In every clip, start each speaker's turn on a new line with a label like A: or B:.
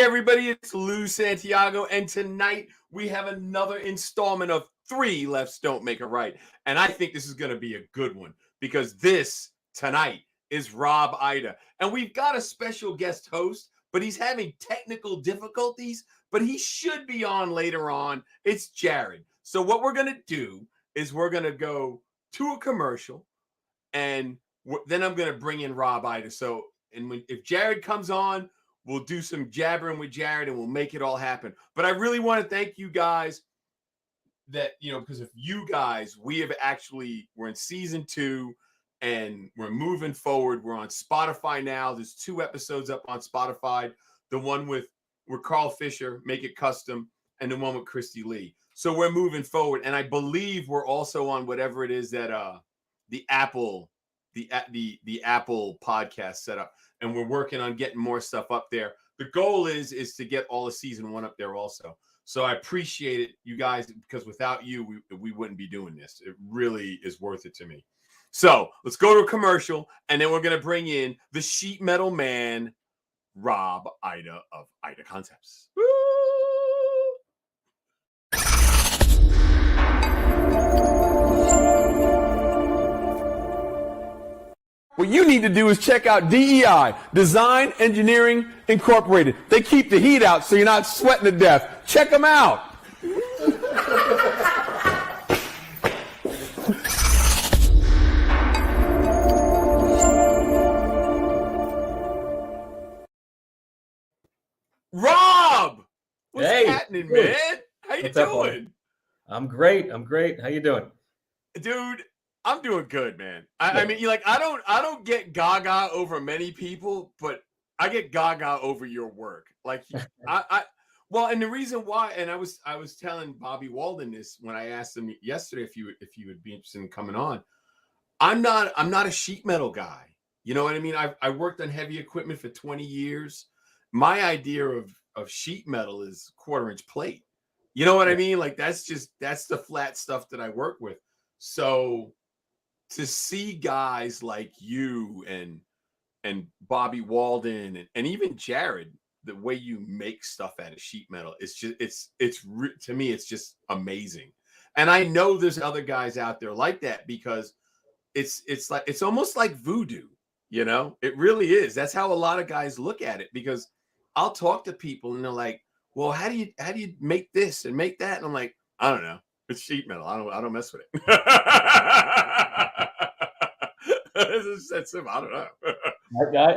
A: everybody, it's Lou Santiago, and tonight we have another installment of Three Lefts Don't Make a Right. And I think this is going to be a good one because this tonight is Rob Ida. And we've got a special guest host, but he's having technical difficulties, but he should be on later on. It's Jared. So what we're going to do is we're going to go to a commercial, and then I'm going to bring in Rob Ida. So if Jared comes on, we'll do some jabbering with Jared and we'll make it all happen. But I really want to thank you guys because of you guys, we're in season 2 and we're moving forward. We're on Spotify now. There's 2 episodes up on Spotify. The one with Carl Fisher, Make It Custom, and the one with Christy Lee. So we're moving forward. And I believe we're also on whatever it is that the Apple podcast setup. And we're working on getting more stuff up there. The goal is to get all of season 1 up there also. So I appreciate it, you guys, because without you, we wouldn't be doing this. It really is worth it to me. So let's go to a commercial, and then we're going to bring in the sheet metal man, Rob Ida of Ida Concepts. Woo! What you need to do is check out DEI, Design Engineering Incorporated. They keep the heat out so you're not sweating to death. Check them out. Rob! What's happening, man? How you doing?
B: I'm great. How you doing?
A: Dude, I'm doing good, man. I mean, I don't get gaga over many people, but I get gaga over your work. Like, and the reason why, and I was telling Bobby Walden this when I asked him yesterday if you would be interested in coming on. I'm not a sheet metal guy. You know what I mean? I worked on heavy equipment for 20 years. My idea of sheet metal is 1/4-inch plate. You know what I mean? Like that's the flat stuff that I work with. So to see guys like you and Bobby Walden and even Jared, the way you make stuff out of sheet metal, to me, it's just amazing. And I know there's other guys out there like that because it's almost like voodoo, you know? It really is. That's how a lot of guys look at it, because I'll talk to people and they're like, well, how do you make this and make that? And I'm like, I don't know. It's sheet metal. I don't mess with it. I don't know.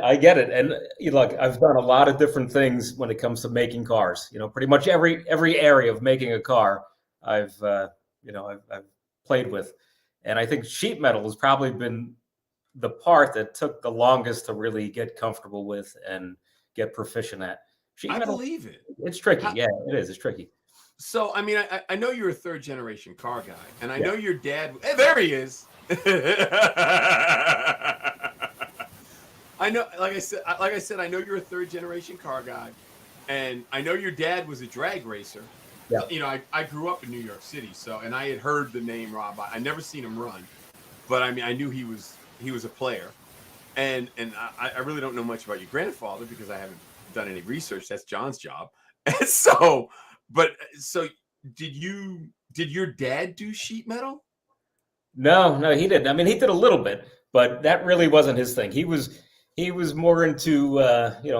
B: I get it. And look, I've done a lot of different things when it comes to making cars. Pretty much every area of making a car, I've played with. And I think sheet metal has probably been the part that took the longest to really get comfortable with and get proficient at. Sheet metal, I believe it. It's tricky. Yeah, it is. It's tricky.
A: So, I mean, I know you're a 3rd-generation car guy, and I know your dad. Hey, there he is. I know, like I said, I know you're a 3rd-generation car guy, and I know your dad was a drag racer. Yeah. I grew up in New York City, and I had heard the name Rob. I never seen him run, but I mean, I knew he was a player, and I really don't know much about your grandfather because I haven't done any research. That's John's job, and so. But so did your dad do sheet metal?
B: No, he didn't. I mean, he did a little bit, but that really wasn't his thing. He was more into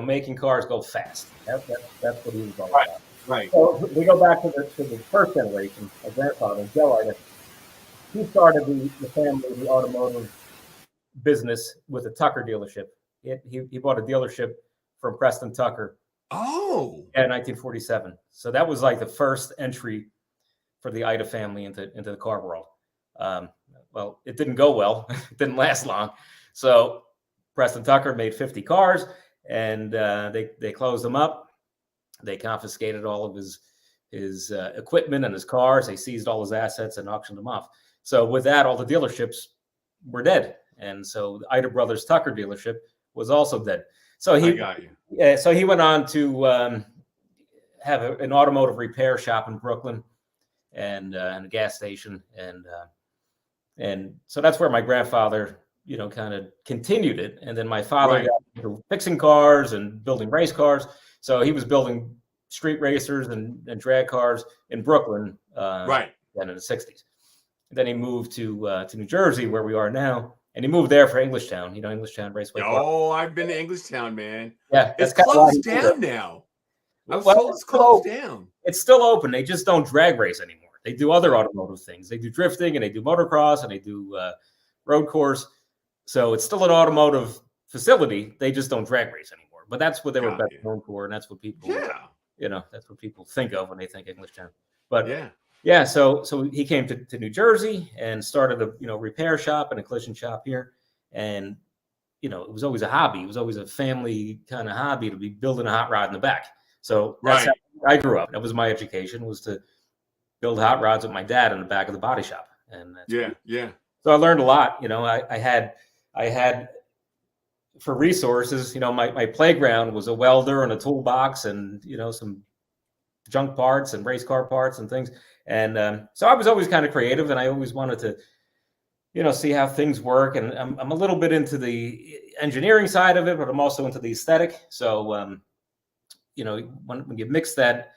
B: making cars go fast. That's what he was all about.
A: Right.
B: So we go back to the 1st generation. My grandfather, Joe Ida, he started the family automotive business with a Tucker dealership. He bought a dealership from Preston Tucker.
A: Oh,
B: yeah, 1947. So that was like the first entry for the Ida family into the car world. Well, it didn't go well. It didn't last long. So Preston Tucker made 50 cars, and they closed them up. They confiscated all of his equipment and his cars. They seized all his assets and auctioned them off. So with that, all the dealerships were dead, and so the Ida Brothers Tucker dealership was also dead. So I got you. Yeah, so he went on to have an automotive repair shop in Brooklyn and a gas station, and so that's where my grandfather, kind of continued it. And then my father got into fixing cars and building race cars. So he was building street racers and drag cars in Brooklyn,
A: Right.
B: then in the 60s. Then he moved to New Jersey, where we are now, and he moved there for Englishtown. You know, Englishtown Raceway Park.
A: Oh, I've been to Englishtown, man.
B: Yeah,
A: It's
B: that's kind of why
A: closed
B: he moved
A: down
B: there.
A: now. I was
B: Well,
A: told it's closed down.
B: It's still open. They just don't drag race anymore. They do other automotive things. They do drifting and they do motocross and they do road course. So it's still an automotive facility. They just don't drag race anymore. But that's what they were best known for, and that's what people, you know, that's what people think of when they think Englishtown. But yeah, so he came to New Jersey and started a repair shop and a collision shop here, and it was always a hobby. It was always a family kind of hobby to be building a hot rod in the back. So that's how I grew up. That was my education, was to build hot rods with my dad in the back of the body shop. And that's So I learned a lot. I had for resources, my playground was a welder and a toolbox and, some junk parts and race car parts and things. And so I was always kind of creative, and I always wanted to, see how things work. And I'm a little bit into the engineering side of it, but I'm also into the aesthetic. So, when you mix that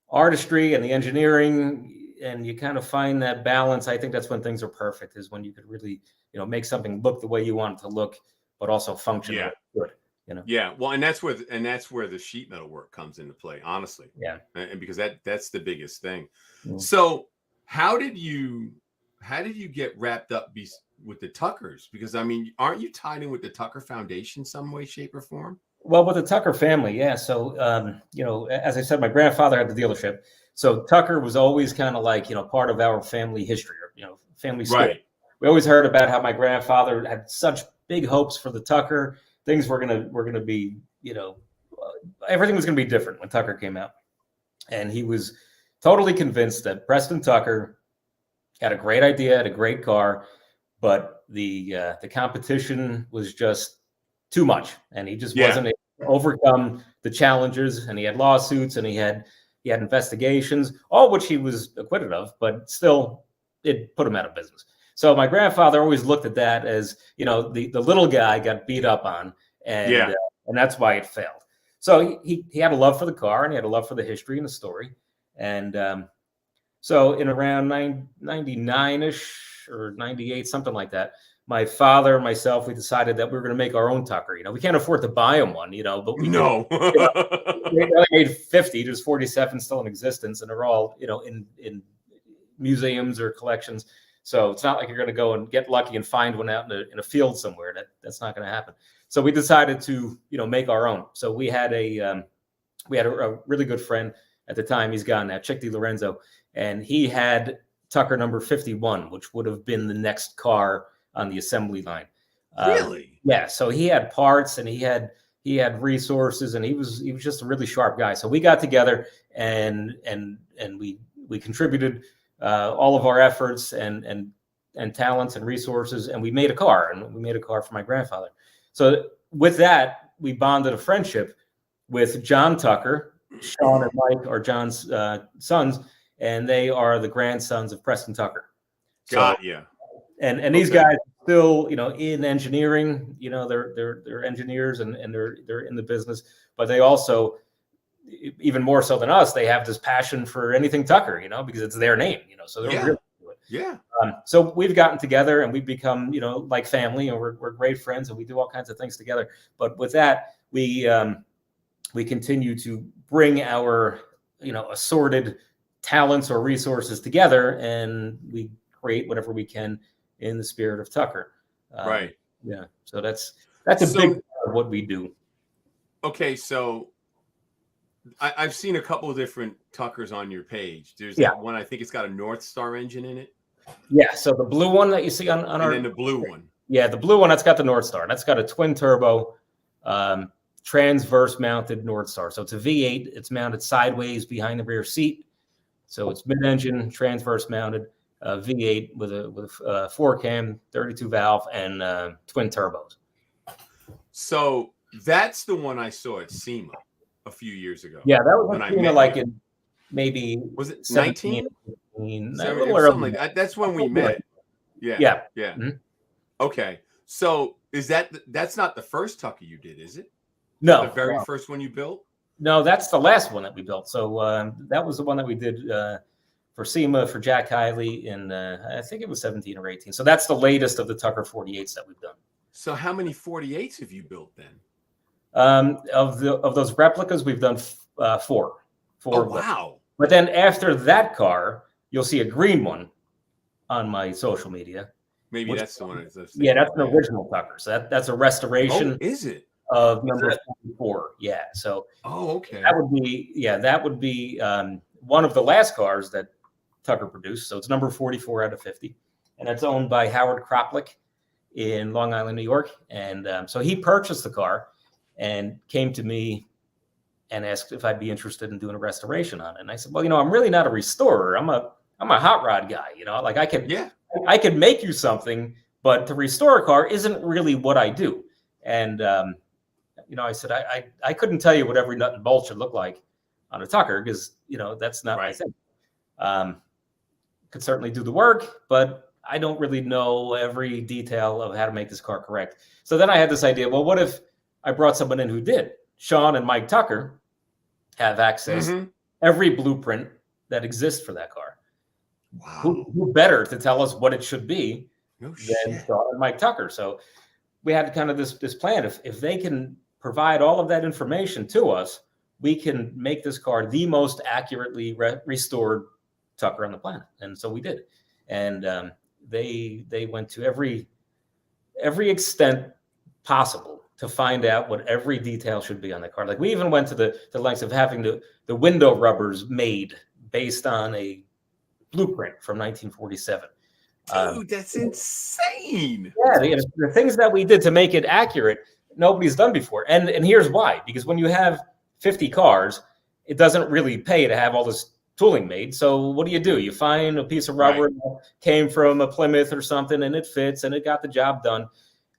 B: artistry and the engineering and you kind of find that balance, I think that's when things are perfect, is when you could really, make something look the way you want it to look, but also function good.
A: Yeah. Well, and that's where the sheet metal work comes into play, honestly.
B: Yeah.
A: And because that's the biggest thing.
B: Mm-hmm.
A: So how did you get wrapped up with the Tuckers? Because I mean, aren't you tied in with the Tucker Foundation some way, shape, or form?
B: Well, with the Tucker family, yeah. So, as I said, my grandfather had the dealership. So Tucker was always kind of like, part of our family history, or, family story.
A: Right.
B: We always heard about how my grandfather had such big hopes for the Tucker. Things were gonna be, everything was gonna be different when Tucker came out, and he was totally convinced that Preston Tucker had a great idea, had a great car, but the competition was just too much, and he just wasn't able to overcome the challenges. And he had lawsuits, and he had investigations, all which he was acquitted of, but still, it put him out of business. So my grandfather always looked at that as, the little guy got beat up on, and that's why it failed. So he had a love for the car, and he had a love for the history and the story. And so in around 99-ish or 98, something like that, my father and myself, we decided that we were going to make our own Tucker. We can't afford to buy him one, but we only made 50. There's 47 still in existence, and they're all, in museums or collections. So it's not like you're going to go and get lucky and find one out in a field somewhere. That's not going to happen. So we decided to, make our own. So we had a really good friend at the time. He's gone now, Chick DiLorenzo, and he had Tucker number 51, which would have been the next car on the assembly line.
A: Really?
B: Yeah. So he had parts, and he had resources, and he was just a really sharp guy. So we got together and we contributed all of our efforts and talents and resources, and we made a car, for my grandfather. So with that, we bonded a friendship with John Tucker. Sean and Mike are John's sons, and they are the grandsons of Preston Tucker.
A: Got you.
B: And these guys are still, in engineering, they're engineers and they're in the business, but they also, even more so than us, they have this passion for anything Tucker, because it's their name, so they're really into it.
A: Yeah.
B: So we've gotten together and we've become, like family, and we're great friends, and we do all kinds of things together. But with that, we continue to bring our, assorted talents or resources together, and we create whatever we can in the spirit of Tucker.
A: Right.
B: Yeah. So that's a big part of what we do.
A: Okay. So I've seen a couple of different Tuckers on your page. There's that one, I think it's got a North Star engine in it.
B: Yeah. So the blue one that you see on our,
A: and then the blue one.
B: Yeah. The blue one, that's got the North Star. That's got a twin turbo, transverse mounted North Star. So it's a V8. It's mounted sideways behind the rear seat. So it's mid-engine, transverse mounted, V8 with a 4-cam, 32 valve, and twin turbos.
A: So that's the one I saw at SEMA a few years ago.
B: Yeah, that was at SEMA, like in maybe,
A: was it 19?
B: Something
A: like that. That's when we met. Yeah.
B: Mm-hmm.
A: Okay. So is that's not the first Tucker you did, is it?
B: No.
A: The very first one you built?
B: No, that's the last one that we built. So that was the one that we did for SEMA for Jack Kiley in I think it was 17 or 18. So that's the latest of the Tucker 48s that we've done.
A: So how many 48s have you built then?
B: Of those replicas, we've done four.
A: Oh, wow.
B: But then after that car, you'll see a green one on my social media.
A: Maybe that's the one.
B: Yeah, that's an original Tucker. So that's a restoration.
A: Oh, is it?
B: Of number 44. Yeah. So
A: okay.
B: That would be one of the last cars that Tucker produced. So it's number 44 out of 50. And it's owned by Howard Kroplik in Long Island, New York. And so he purchased the car and came to me and asked if I'd be interested in doing a restoration on it. And I said, well, I'm really not a restorer. I'm a hot rod guy, like I could make you something, but to restore a car isn't really what I do. And, I said, I couldn't tell you what every nut and bolt should look like on a Tucker because, that's not my thing. Could certainly do the work, but I don't really know every detail of how to make this car correct. So then I had this idea, well, what if I brought someone in who did? Sean and Mike Tucker have access to every blueprint that exists for that car.
A: Wow.
B: Who better to tell us what it should be than Sean and Mike Tucker? So we had kind of this plan. If they can provide all of that information to us, we can make this car the most accurately restored Tucker on the planet. And so we did. And they went to every extent possible to find out what every detail should be on the car. Like we even went to the lengths of having the window rubbers made based on a blueprint from 1947.
A: Dude, that's insane.
B: Yeah, the things that we did to make it accurate, nobody's done before. And here's why. Because when you have 50 cars, it doesn't really pay to have all this tooling made. So what do? You find a piece of rubber that came from a Plymouth or something, and it fits, and it got the job done.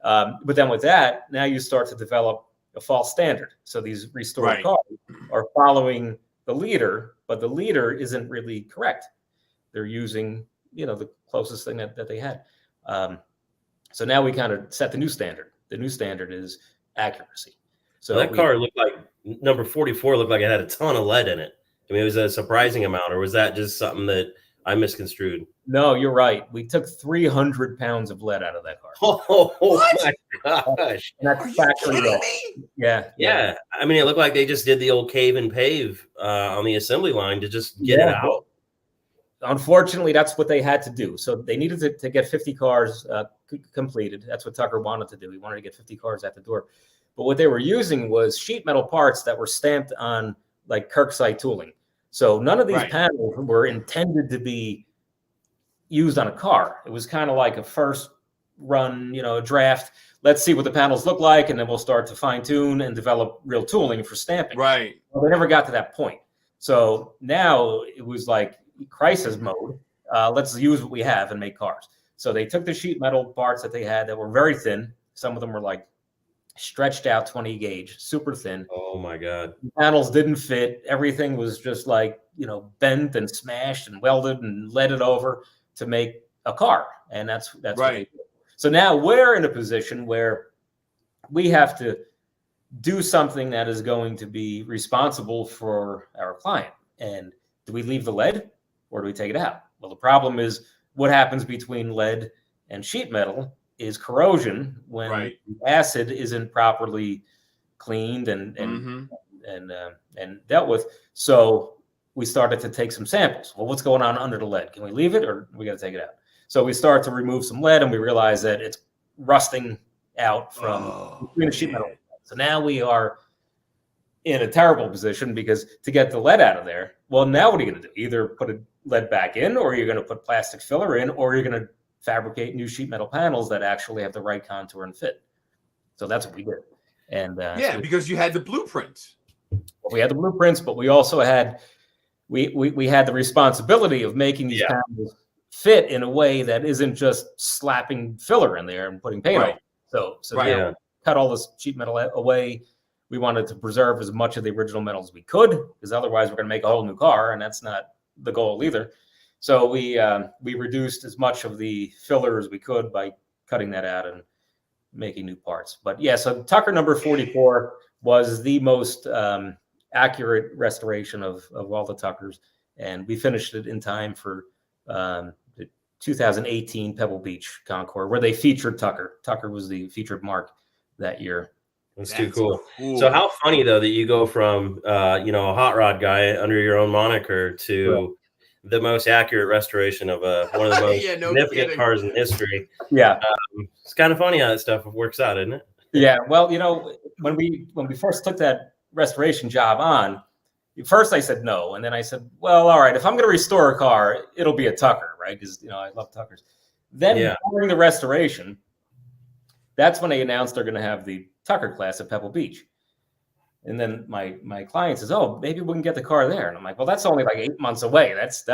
B: But then with that, now you start to develop a false standard. So these restored cars are following the leader, but the leader isn't really correct. They're using, the closest thing that they had. So now we kind of set the new standard. The new standard is accuracy. So
C: that car looked like number 44 looked like it had a ton of lead in it. I mean, it was a surprising amount, or was that just something that I misconstrued?
B: No, you're right. We took 300 pounds of lead out of that car.
C: Oh my gosh.
B: And that's factory lead. Yeah.
C: I mean, it looked like they just did the old cave and pave on the assembly line to just get it out.
B: Unfortunately, that's what they had to do. So they needed to get 50 cars completed. That's what Tucker wanted to do. He wanted to get 50 cars at the door. But what they were using was sheet metal parts that were stamped on like Kirksite tooling. So none of these panels were intended to be used on a car. It was kind of like a first run, a draft. Let's see what the panels look like, and then we'll start to fine tune and develop real tooling for stamping.
A: Right.
B: Well, they never got to that point. So now it was like crisis mode. Let's use what we have and make cars. So they took the sheet metal parts that they had that were very thin. Some of them were like stretched out 20 gauge, super thin.
C: Oh my God.
B: The panels didn't fit. Everything was just like, bent and smashed and welded and leaded over to make a car. And that's what they did. So now we're in a position where we have to do something that is going to be responsible for our client. And do we leave the lead or do we take it out? Well, the problem is what happens between lead and sheet metal is corrosion when acid isn't properly cleaned and dealt with. So we started to take some samples. Well, what's going on under the lead? Can we leave it or we got to take it out? So we start to remove some lead and we realize that it's rusting out from between the sheet metal. So now we are in a terrible position because to get the lead out of there, well, now what are you going to do? Either put a lead back in, or you're going to put plastic filler in, or you're going to fabricate new sheet metal panels that actually have the right contour and fit. So that's what we did. And
A: because you had the blueprints.
B: We had the blueprints, but we also had we had the responsibility of making these panels fit in a way that isn't just slapping filler in there and putting paint on. So cut all this sheet metal away. We wanted to preserve as much of the original metal as we could, because otherwise we're going to make a whole new car, and that's not the goal either. So we reduced as much of the filler as we could by cutting that out and making new parts. But so Tucker number 44 was the most accurate restoration of all the Tuckers, and we finished it in time for the 2018 Pebble Beach Concours, where they featured Tucker. Tucker was the featured mark that year.
C: That's too cool. So how funny though that you go from a hot rod guy under your own moniker to the most accurate restoration of one of the most significant cars in history.
B: Yeah,
C: it's kind of funny how that stuff works out, isn't it?
B: Yeah. Well, when we first took that restoration job on, first I said no, and then I said, well, all right, if I'm going to restore a car, it'll be a Tucker, right? Because I love Tuckers. Then during the restoration, that's when they announced they're going to have the Tucker class at Pebble Beach. And then my client says, oh, maybe we can get the car there. And I'm like, well, that's only like 8 months away. That's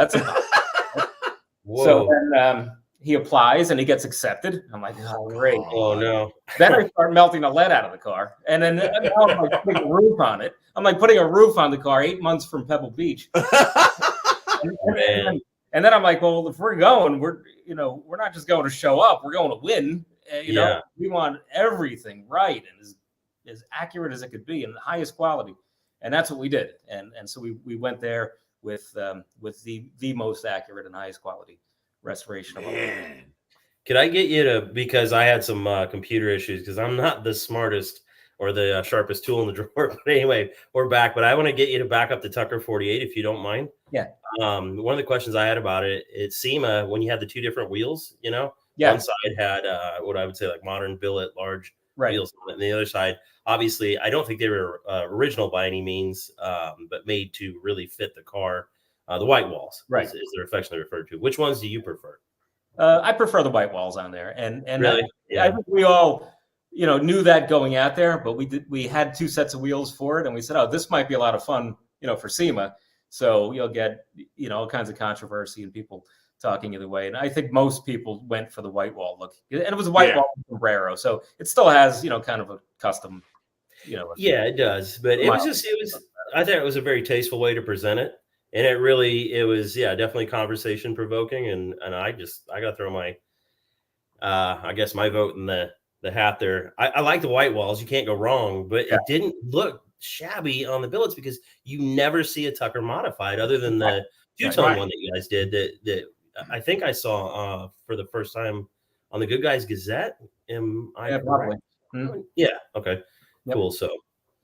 C: Whoa.
B: So then he applies and he gets accepted. I'm like, oh, great.
C: Oh, no.
B: Then I start melting the lead out of the car. And then I'm like putting a roof on it. I'm like putting a roof on the car 8 months from Pebble Beach. and then I'm like, well, if we're going, we're not just going to show up. We're going to win. We want everything right and as accurate as it could be and the highest quality. And that's what we did. And so we went there with the most accurate and highest quality restoration of all.
C: Could I get you to, because I had some computer issues because I'm not the smartest or the sharpest tool in the drawer. But anyway, we're back. But I want to get you to back up the Tucker 48 if you don't mind.
B: Yeah.
C: One of the questions I had about it, it's SEMA, when you had the two different wheels,
B: Yeah.
C: One side had what I would say like modern billet large wheels on it, and the other side, obviously, I don't think they were original by any means, but made to really fit the car. The white walls, is they're affectionately referred to. Which ones do you prefer?
B: I prefer the white walls on there, and
C: really?
B: I think we all knew that going out there, but we had two sets of wheels for it, and we said, oh, this might be a lot of fun, for SEMA. So you'll get all kinds of controversy and people talking either way. And I think most people went for the white wall look, and it was a white wall sombrero, so it still has kind of a custom.
C: Yeah, it does, but I thought it was a very tasteful way to present it. And it was definitely conversation provoking. And I got to throw my, I guess my vote in the hat there. I like the white walls. You can't go wrong, but it didn't look shabby on the billets because you never see a Tucker modified other than the two-tone one that you guys did that I think I saw for the first time on the Good Guys Gazette.
B: Probably.
C: Mm-hmm. Yeah. Okay. Yep. Cool. So,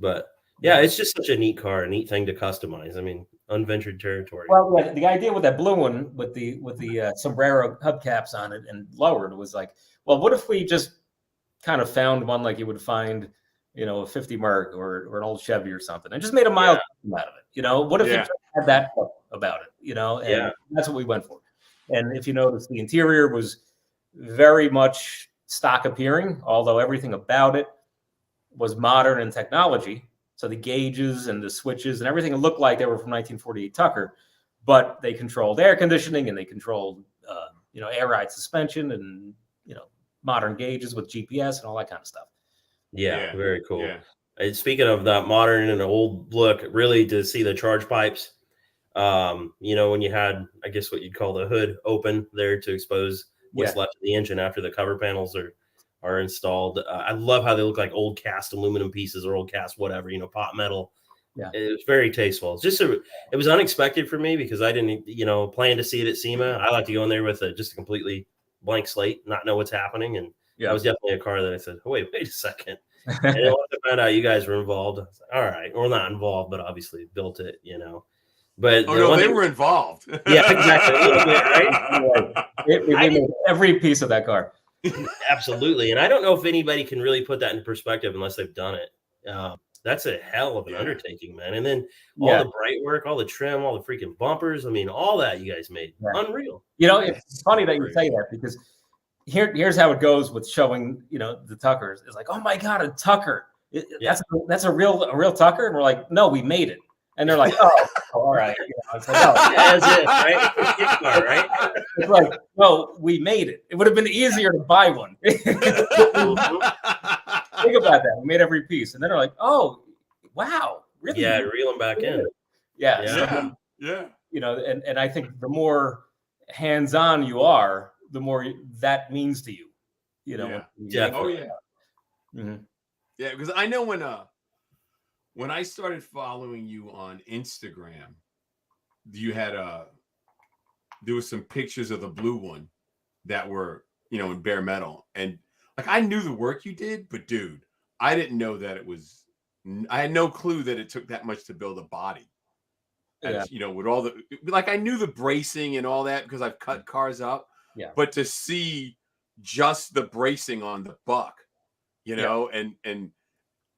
C: but yeah, it's just such a neat car, a neat thing to customize. I mean, unventured territory.
B: Well, the idea with that blue one with the sombrero hubcaps on it and lowered was like, well, what if we just kind of found one like you would find, a 50 Merc or an old Chevy or something, and just made a mild out of it. What if you just had that about it? And that's what we went for. And if you notice, the interior was very much stock appearing, although everything about it was modern and technology. So the gauges and the switches and everything looked like they were from 1948 Tucker, but they controlled air conditioning and they controlled, air ride suspension and, modern gauges with GPS and all that kind of stuff.
C: Yeah, very cool. Yeah. And speaking of that modern and old look, really to see the charge pipes, when you had, I guess what you'd call the hood open there to expose what's left of the engine after the cover panels are installed. I love how they look like old cast aluminum pieces or old cast whatever, pot metal. Yeah, it was very tasteful. It's just it was unexpected for me because I didn't, plan to see it at SEMA. I like to go in there with just a completely blank slate, not know what's happening, and that was definitely a car that I said, oh, wait a second. And then once I found out you guys were involved, I was like, all right, well, not involved, but obviously built it, But
A: they were involved.
C: Yeah, exactly. A little bit, right?
B: We made every piece of that car.
C: Absolutely. And I don't know if anybody can really put that into perspective unless they've done it. That's a hell of an undertaking, man. And then all the bright work, all the trim, all the freaking bumpers. I mean, all that you guys made. Unreal.
B: It's funny that you say that because here's how it goes with showing, the Tuckers. It's like, oh my God, a Tucker. That's a real Tucker. And we're like, no, we made it. And they're like, oh, all right. It's like, oh,
C: that's it, right? Right?
B: It's like, no, we made it. It would have been easier to buy one. Think about that. We made every piece. And then they're like, oh, wow. Really?
C: Yeah, reel them back in.
B: Yeah.
A: Yeah.
B: And I think the more hands-on you are, the more that means to you.
A: Oh, yeah. Mm-hmm. Yeah, because I know when I started following you on Instagram, you had there was some pictures of the blue one that were, in bare metal. And like I knew the work you did, but dude, I didn't know that I had no clue that it took that much to build a body.
B: Yeah.
A: As with all I knew the bracing and all that because I've cut cars up.
B: Yeah.
A: But to see just the bracing on the buck, and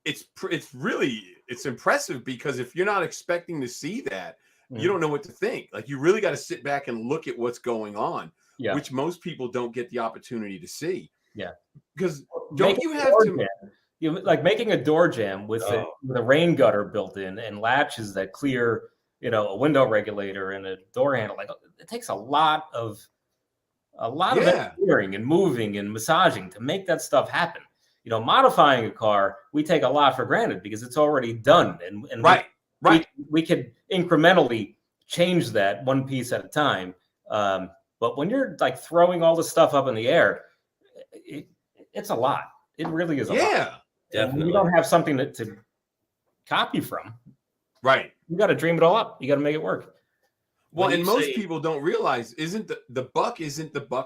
A: it's impressive because if you're not expecting to see that, you don't know what to think. Like you really got to sit back and look at what's going on, which most people don't get the opportunity to see.
B: Yeah.
A: Because don't you have to
B: like making a door jamb with a rain gutter built in and latches that clear, a window regulator and a door handle. Like it takes a lot of engineering and moving and massaging to make that stuff happen. Modifying a car, we take a lot for granted because it's already done. And we could incrementally change that one piece at a time. But when you're like throwing all this stuff up in the air, it's a lot. It really is a lot.
C: Yeah, definitely.
B: You don't have something to copy from.
A: Right.
B: You got to dream it all up. You got to make it work.
A: Well, and most people don't realize, isn't the buck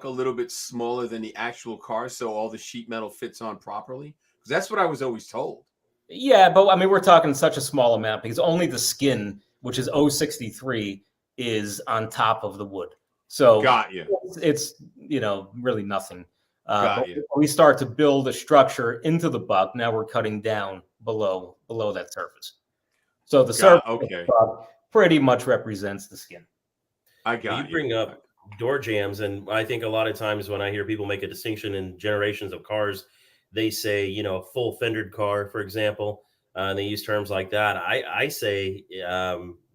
A: a little bit smaller than the actual car, so all the sheet metal fits on properly? Because that's what I was always told.
B: Yeah, but I mean, we're talking such a small amount because only the skin, which is 063, is on top of the wood. So
A: got you.
B: It's really nothing. But we start to build a structure into the buck. Now we're cutting down below that surface. So the surface of the buck pretty much represents the skin.
A: I got
C: you. Bring up door jambs, and I think a lot of times when I hear people make a distinction in generations of cars, they say, full fendered car, for example, and they use terms like that. I say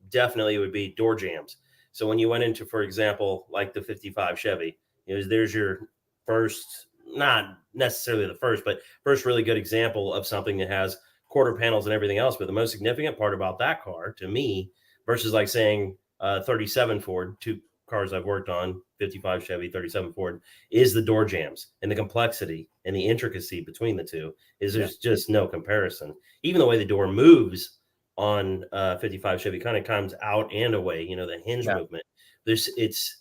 C: definitely it would be door jambs. So when you went into, for example, like the 55 Chevy, there's your first, not necessarily the first, but first really good example of something that has quarter panels and everything else. But the most significant part about that car to me, versus like saying 37 Ford, two cars I've worked on, 55 Chevy, 37 Ford, is the door jambs and the complexity and the intricacy between the two there's just no comparison. Even the way the door moves on 55 Chevy kind of comes out and away, the hinge movement. It's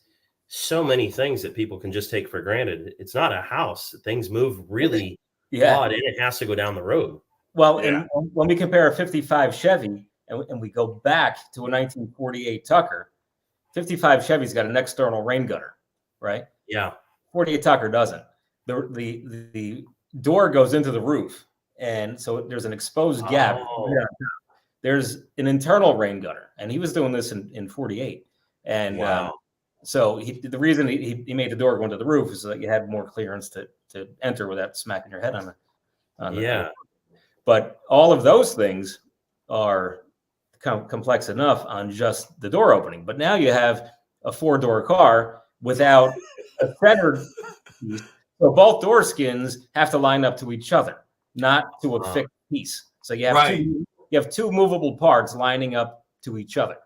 C: so many things that people can just take for granted. It's not a house. Things move really odd and it has to go down the road.
B: Well, and when we compare a 55 Chevy and we go back to a 1948 Tucker, 55 Chevy's got an external rain gutter, right?
C: Yeah.
B: 48 Tucker doesn't. The door goes into the roof, and so there's an exposed gap. There's an internal rain gutter, and he was doing this in 48. And so the reason he made the door go into the roof is so that you had more clearance to enter without smacking your head on the door. But all of those things are complex enough on just the door opening. But now you have a 4-door car without a centered piece. So both door skins have to line up to each other, not to a fixed piece. So you have two movable parts lining up to each other.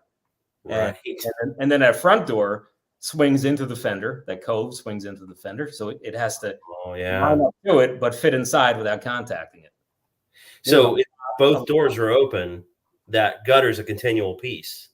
C: Right.
B: And then that front door swings into the fender. That cove swings into the fender. So it has to line up to it, but fit inside without contacting it.
C: So if both doors are open, that gutter is a continual piece.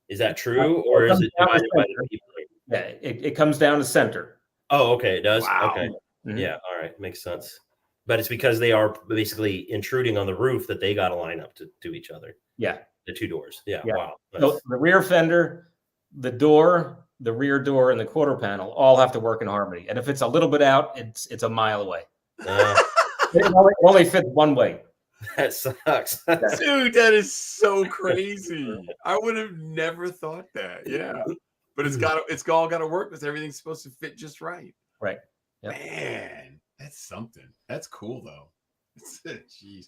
C: Is that true, or is it divided by the people?
B: Yeah, it comes down to center.
C: Oh, okay, it does.
A: Wow.
C: Okay, yeah, all right, makes sense. But it's because they are basically intruding on the roof that they got to line up to each other.
B: Yeah,
C: the two doors. Yeah. Wow.
B: So the rear fender, the door, the rear door, and the quarter panel all have to work in harmony. And if it's a little bit out, it's a mile away. It only fits one way.
C: That sucks.
A: Dude, that is so crazy. I would have never thought that. Yeah. But it's all got to work because everything's supposed to fit just right.
B: Right.
A: Yep. Man, that's something. That's cool though. Jeez.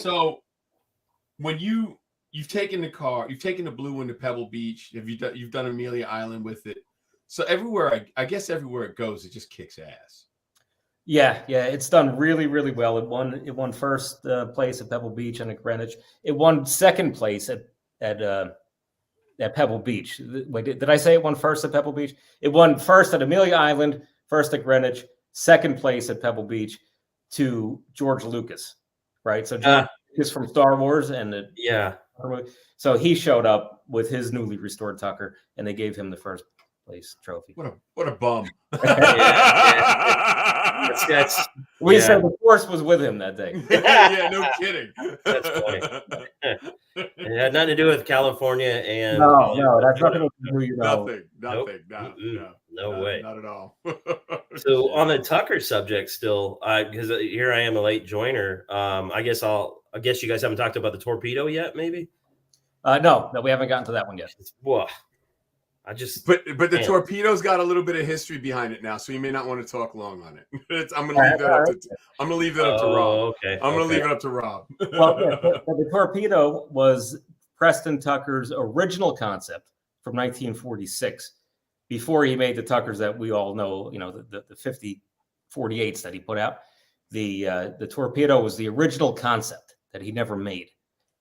A: So when you've taken the blue one to Pebble Beach, you've done Amelia Island with it. So everywhere, I guess everywhere it goes, it just kicks ass.
B: Yeah, it's done really, really well. It won first place at Pebble Beach and at Greenwich. It won second place at Pebble Beach. Wait, did I say it won first at Pebble Beach? It won first at Amelia Island, first at Greenwich, second place at Pebble Beach to George Lucas, right? So is from Star Wars, and so he showed up with his newly restored Tucker, and they gave him the first place trophy.
A: What a bum.
B: We said the force was with him that day.
A: Yeah, no kidding.
C: That's funny. It had nothing to do with California and
B: no, that's nothing to do.
A: Nothing.
C: No way.
A: Not at all.
C: So on the Tucker subject, still, because here I am, a late joiner. I guess you guys haven't talked about the torpedo yet, maybe.
B: No, we haven't gotten to that one yet.
C: Well,
A: but the torpedo's got a little bit of history behind it now, so you may not want to talk long on it. I'm gonna leave that up to Rob.
C: Okay.
A: I'm gonna leave it up to Rob.
B: Well, the torpedo was Preston Tucker's original concept from 1946, before he made the Tuckers that we all know, the 50-48s that he put out. The torpedo was the original concept that he never made,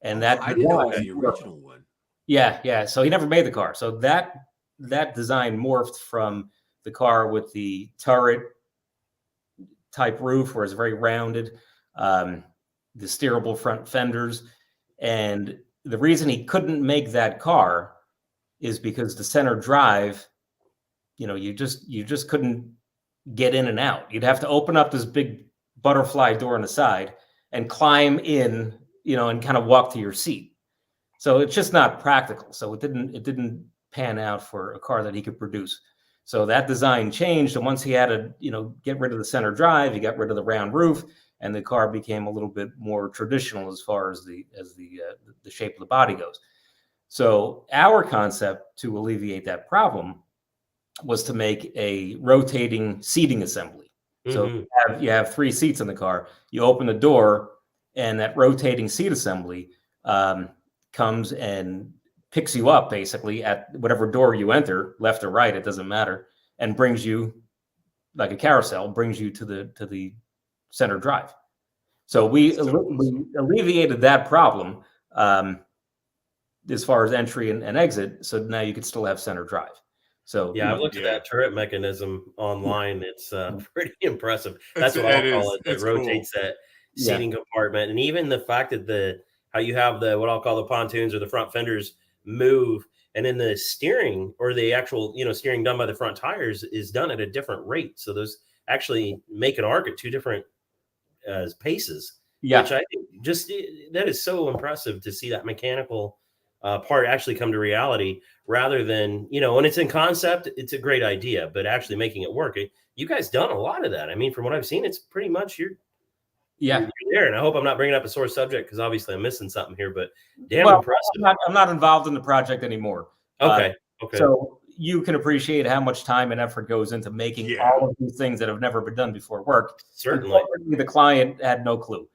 B: and that
A: I didn't know it was the original one.
B: Yeah. So he never made the car. So that design morphed from the car with the turret type roof, where it's very rounded, the steerable front fenders. And the reason he couldn't make that car is because the center drive, you just couldn't get in and out. You'd have to open up this big butterfly door on the side and climb in, and kind of walk to your seat. So it's just not practical. So it didn't pan out for a car that he could produce. So that design changed, and once he had to, get rid of the center drive, he got rid of the round roof, and the car became a little bit more traditional as far as the shape of the body goes. So our concept to alleviate that problem was to make a rotating seating assembly. So you have 3 seats in the car. You open the door, and that rotating seat assembly comes and picks you up basically at whatever door you enter, left or right, it doesn't matter, and brings you, like a carousel, brings you to the center drive. So we alleviated that problem as far as entry and exit. So now you could still have center drive. So
C: I've looked at that turret mechanism online. It's pretty impressive. That's what I'll call it. It rotates that seating compartment, and even the fact that how you have what I'll call the pontoons or the front fenders move, and then the steering, or the actual steering done by the front tires, is done at a different rate. So those actually make an arc at 2 different paces. Which I think that is so impressive to see that mechanical part actually come to reality, rather than when it's in concept, it's a great idea, but actually making it work. You guys done a lot of that. I mean, from what I've seen, it's pretty much you're there. And I hope I'm not bringing up a sore subject, because obviously I'm missing something here, but impressive.
B: I'm not involved in the project anymore.
C: Okay.
B: So you can appreciate how much time and effort goes into making all of these things that have never been done before work.
C: Certainly.
B: The client had no clue.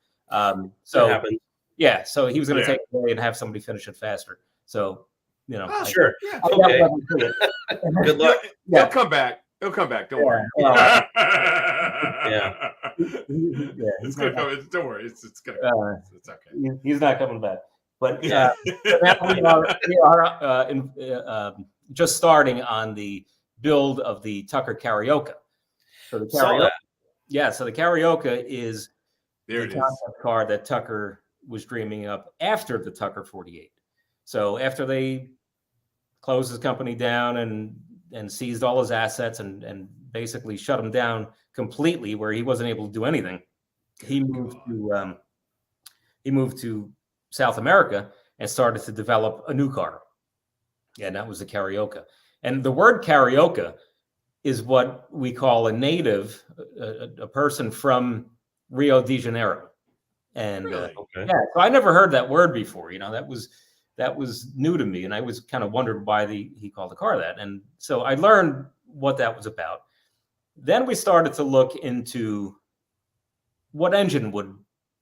B: So he was going to take it away and have somebody finish it faster. So,
C: sure. Okay. Good luck.
A: He'll come back. Don't worry. It's gonna come. Don't worry. It's gonna. It's okay.
B: He's not coming back. But we are just starting on the build of the Tucker Carioca. So the Carioca, so the Carioca is the concept car that Tucker was dreaming up after the Tucker 48. So after they closed his company down and seized all his assets and basically shut him down completely, where he wasn't able to do anything, he moved to South America and started to develop a new car. And that was the Carioca. And the word Carioca is what we call a native, a person from Rio de Janeiro. And so I never heard that word before. That was new to me, and I was kind of wondered why he called the car that. And so I learned what that was about. Then we started to look into what engine would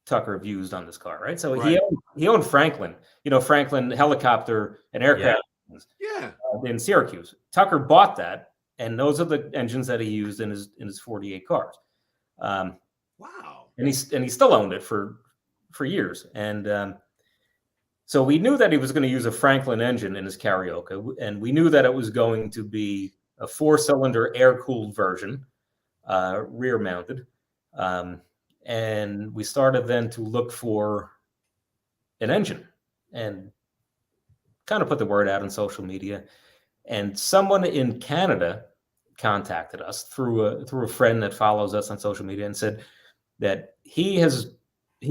B: Tucker have used on this car, right? So he owned Franklin, Franklin helicopter and aircraft in Syracuse. Tucker bought that, and those are the engines that he used in his 48 cars.
A: Wow!
B: And he still owned it for years, and so we knew that he was going to use a Franklin engine in his Carioca, and we knew that it was going to be a 4-cylinder air-cooled version, rear-mounted. And we started then to look for an engine, and kind of put the word out on social media. And someone in Canada contacted us through a friend that follows us on social media and said that he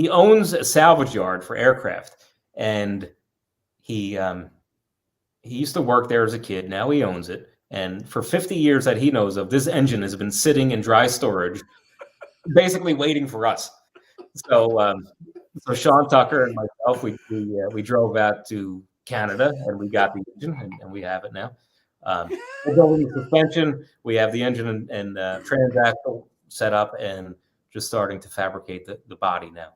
B: owns a salvage yard for aircraft, and he used to work there as a kid. Now he owns it, and for 50 years that he knows of, this engine has been sitting in dry storage, basically waiting for us. So Sean Tucker and myself, we drove out to Canada, and we got the engine, and we have it now. We're building the suspension. We have the engine and transaxle set up, and just starting to fabricate the body now.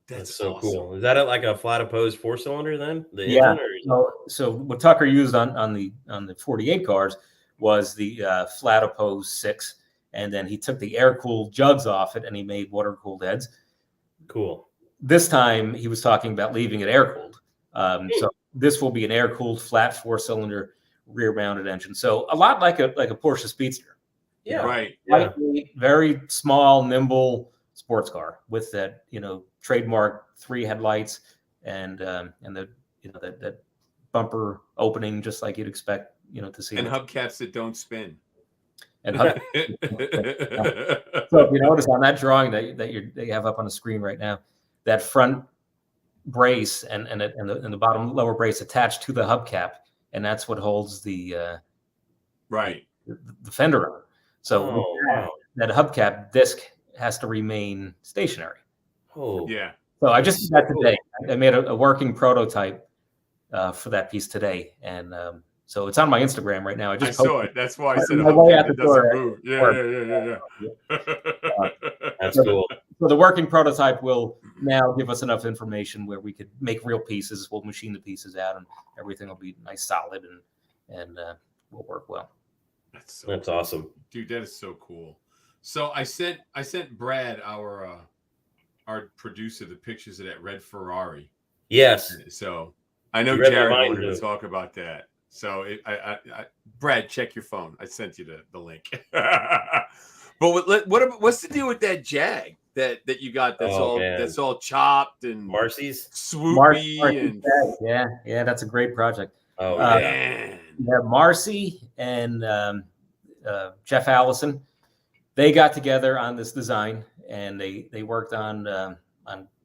C: That's so
A: awesome.
C: cool. Is that like a flat opposed 4-cylinder then? The
B: Yeah.
C: engine, or
B: So what Tucker used on the 48 cars was the flat opposed 6, and then he took the air cooled jugs off it, and he made water cooled heads.
C: cool.
B: This time he was talking about leaving it air cooled. So this will be an air cooled flat 4-cylinder rear mounted engine. So a lot like a Porsche Speedster.
C: Yeah.
A: Right.
C: Yeah.
B: Very small, nimble sports car with that, trademark 3 headlights and that bumper opening, just like you'd expect, to see.
A: And hubcaps that don't spin.
B: And so if you notice on that drawing that you have up on the screen right now, that front brace and the bottom lower brace attached to the hubcap, and that's what holds the
A: right
B: the fender on. So
C: wow.
B: that hubcap disc has to remain stationary.
C: Oh,
A: yeah.
B: So I just did that today. I made a working prototype for that piece today, and so it's on my Instagram right now.
A: I saw it. That's why I said
B: it
A: doesn't move. Yeah.
C: That's cool.
B: So the working prototype will now give us enough information where we could make real pieces. We'll machine the pieces out, and everything will be nice, solid, and will work well.
A: That's
C: awesome,
A: dude. That is so cool. So I sent Brad, our producer, the pictures of that red Ferrari.
C: Yes.
A: So I know Jared wanted to talk about that. So Brad, check your phone. I sent you the link. But what's the deal with that Jag that you got? That's all chopped and
C: Marcy's
A: swoopy
B: yeah, that's a great project.
C: Oh man.
B: Yeah, Marcy and Jeff Allison, they got together on this design, and they worked on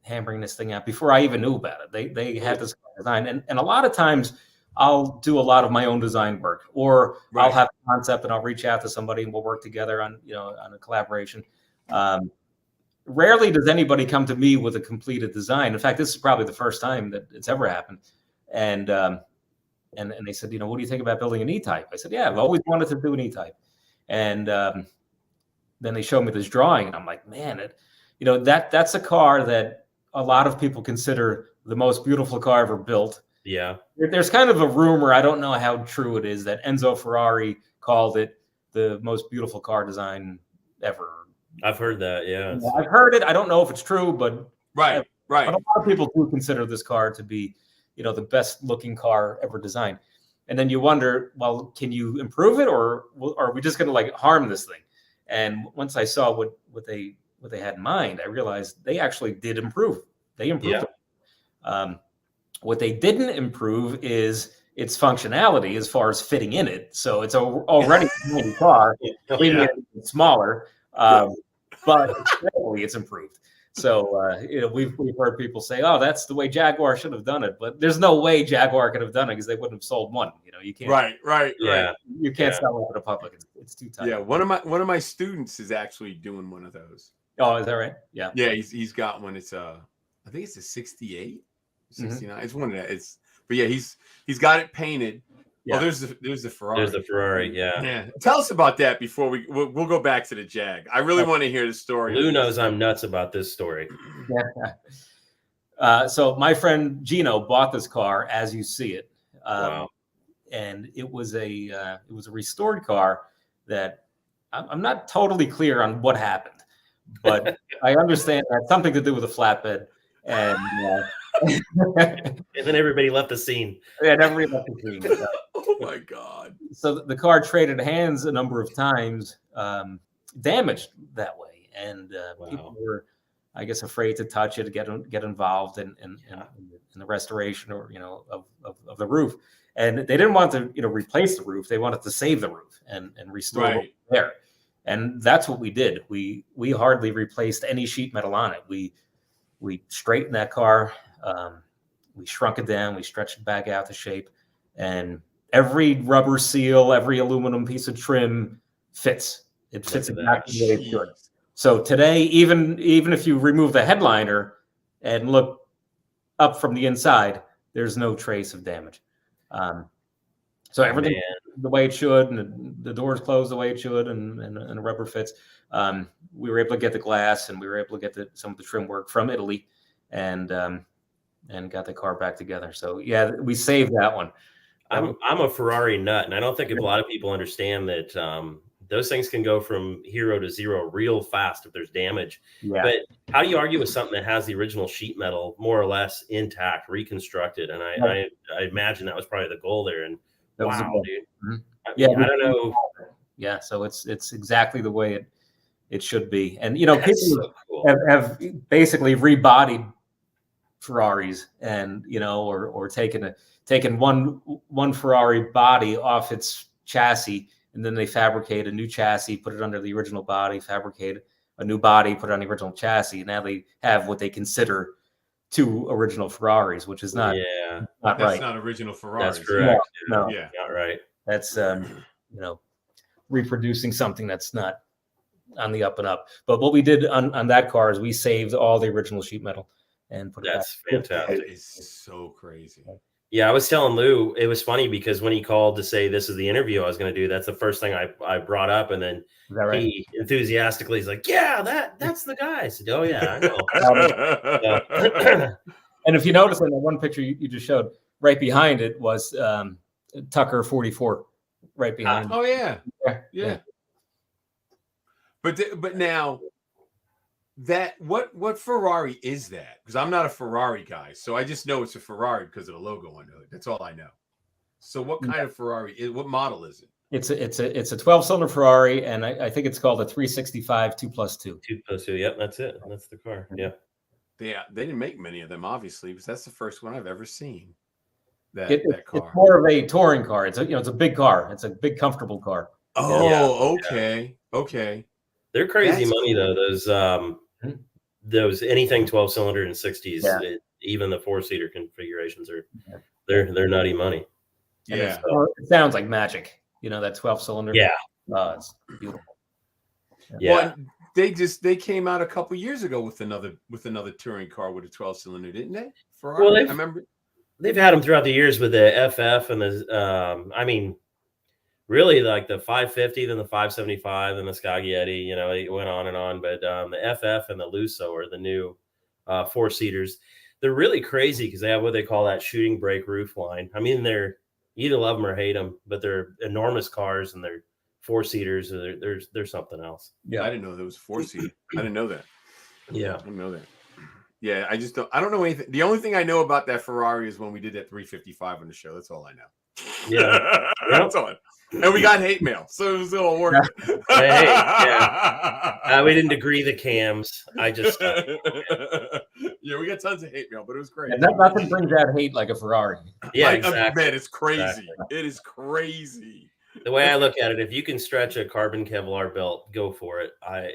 B: hammering this thing out before I even knew about it. They had this design, and a lot of times I'll do a lot of my own design work, or I'll have a concept and I'll reach out to somebody and we'll work together on a collaboration. Rarely does anybody come to me with a completed design. In fact, this is probably the first time that it's ever happened. And they said, what do you think about building an E-Type? I said, yeah, I've always wanted to do an E-Type. And then they showed me this drawing, and I'm like, man, that's a car that a lot of people consider the most beautiful car ever built.
C: Yeah.
B: There's kind of a rumor, I don't know how true it is, that Enzo Ferrari called it the most beautiful car design ever.
C: I've heard that, yeah.
B: I've heard it. I don't know if it's true, but
A: right.
B: But a lot of people do consider this car to be, the best looking car ever designed. And then you wonder, well, can you improve it, or are we just going to harm this thing? And once I saw what they had in mind, I realized they actually did improve. They improved it. What they didn't improve is its functionality as far as fitting in it. So it's already a tiny car, even smaller, but it's improved. So we've heard people say, "Oh, that's the way Jaguar should have done it," but there's no way Jaguar could have done it because they wouldn't have sold one. You can't.
A: Right.
B: You can't sell it to the public. It's too tight.
A: Yeah, one of my students is actually doing one of those.
B: Oh, is that right? Yeah.
A: Yeah, he's got one. It's I think it's a 68. 69. It's one of that. But yeah, he's got it painted. Yeah. Oh, there's the Ferrari.
C: There's the Ferrari. Yeah.
A: Yeah. Tell us about that before we'll go back to the Jag. I really want to hear the story.
C: Lou knows I'm nuts about this story.
B: Yeah. So my friend Gino bought this car as you see it.
C: Wow.
B: And it was a restored car that I'm not totally clear on what happened, but I understand it had something to do with a flatbed. And
C: and then everybody left the scene.
B: Yeah, everybody left the scene.
A: Oh my God!
B: So the car traded hands a number of times, damaged that way, and people were I guess, afraid to touch it, get involved in the restoration or of the roof. And they didn't want to replace the roof. They wanted to save the roof and restore what was there. And that's what we did. We hardly replaced any sheet metal on it. We straightened that car. We shrunk it down. We stretched it back out to shape. And every rubber seal, every aluminum piece of trim fits. It fits exactly the way it should. So today, even if you remove the headliner and look up from the inside, there's no trace of damage. So everything the way it should, and the doors closed the way it should, and the rubber fits. We were able to get the glass, and we were able to get some of the trim work from Italy, and got the car back together. So yeah, we saved that one.
C: I'm a Ferrari nut, and I don't think a lot of people understand that those things can go from hero to zero real fast if there's damage.
B: Yeah.
C: But how do you argue with something that has the original sheet metal more or less intact, reconstructed? And I imagine that was probably the goal there. And wow, dude.
B: Mm-hmm.
C: I don't know.
B: Yeah, so it's exactly the way it should be. And people
C: so cool.
B: have basically rebodied Ferraris, and or taken one Ferrari body off its chassis, and then they fabricate a new chassis, put it under the original body, fabricate a new body, put it on the original chassis. And now they have what they consider two original Ferraris, which is not right.
A: That's not original Ferraris.
C: That's correct.
B: No,
C: not right.
B: That's reproducing something that's not on the up and up. But what we did on that car is we saved all the original sheet metal and put it back.
C: That's fantastic.
A: That is so crazy.
C: Yeah, I was telling Lou, it was funny because when he called to say this is the interview I was going to do, that's the first thing I brought up, and then he enthusiastically is like, "Yeah, that's the guy." I said, "Oh yeah, I know."
B: And if you notice in the one picture you just showed, right behind it was Tucker 44, right behind.
A: Oh yeah. But now that what Ferrari is that? Because I'm not a Ferrari guy, so I just know it's a Ferrari because of the logo on the hood. That's all I know. So what kind of Ferrari is? What model is it?
B: It's a 12-cylinder Ferrari, and I think it's called a 365 2+2.
C: 2+2. Yep, that's it. That's the car. Yeah.
A: They didn't make many of them, obviously, because that's the first one I've ever seen. That car.
B: It's more of a touring car. It's a big car. It's a big, comfortable car.
A: Oh, okay.
C: They're crazy money though. Those anything 12-cylinder and 60s, even the 4-seater configurations they're nutty money.
A: Yeah,
B: it sounds like magic. That 12-cylinder.
C: Yeah,
B: it's beautiful.
C: Yeah.
A: Well, they came out a couple years ago with another touring car with a 12-cylinder, didn't they? Ferrari. Well, I remember
C: they've had them throughout the years with the FF and the really like the 550, then the 575, then the Scaglietti, it went on and on. But the FF and the Lusso are the new 4-seaters. They're really crazy because they have what they call that shooting brake roof line. I mean, they're you either love them or hate them, but they're enormous cars and they're 4-seaters. They're something else.
A: Yeah, I didn't know there was 4-seater. I didn't know that.
C: Yeah,
A: I didn't know that. Yeah, I don't know anything. The only thing I know about that Ferrari is when we did that 355 on the show. That's all I know.
C: Yeah,
A: that's all. And we got hate mail, so it was all working.
C: Hey, yeah. We didn't degree the cams. I just
A: yeah, we got tons of hate mail, but it was great.
B: Nothing brings out hate like a Ferrari.
C: Yeah, exactly.
A: Man, it's crazy.
C: Exactly.
A: It is crazy.
C: The way I look at it, if you can stretch a carbon Kevlar belt, go for it. I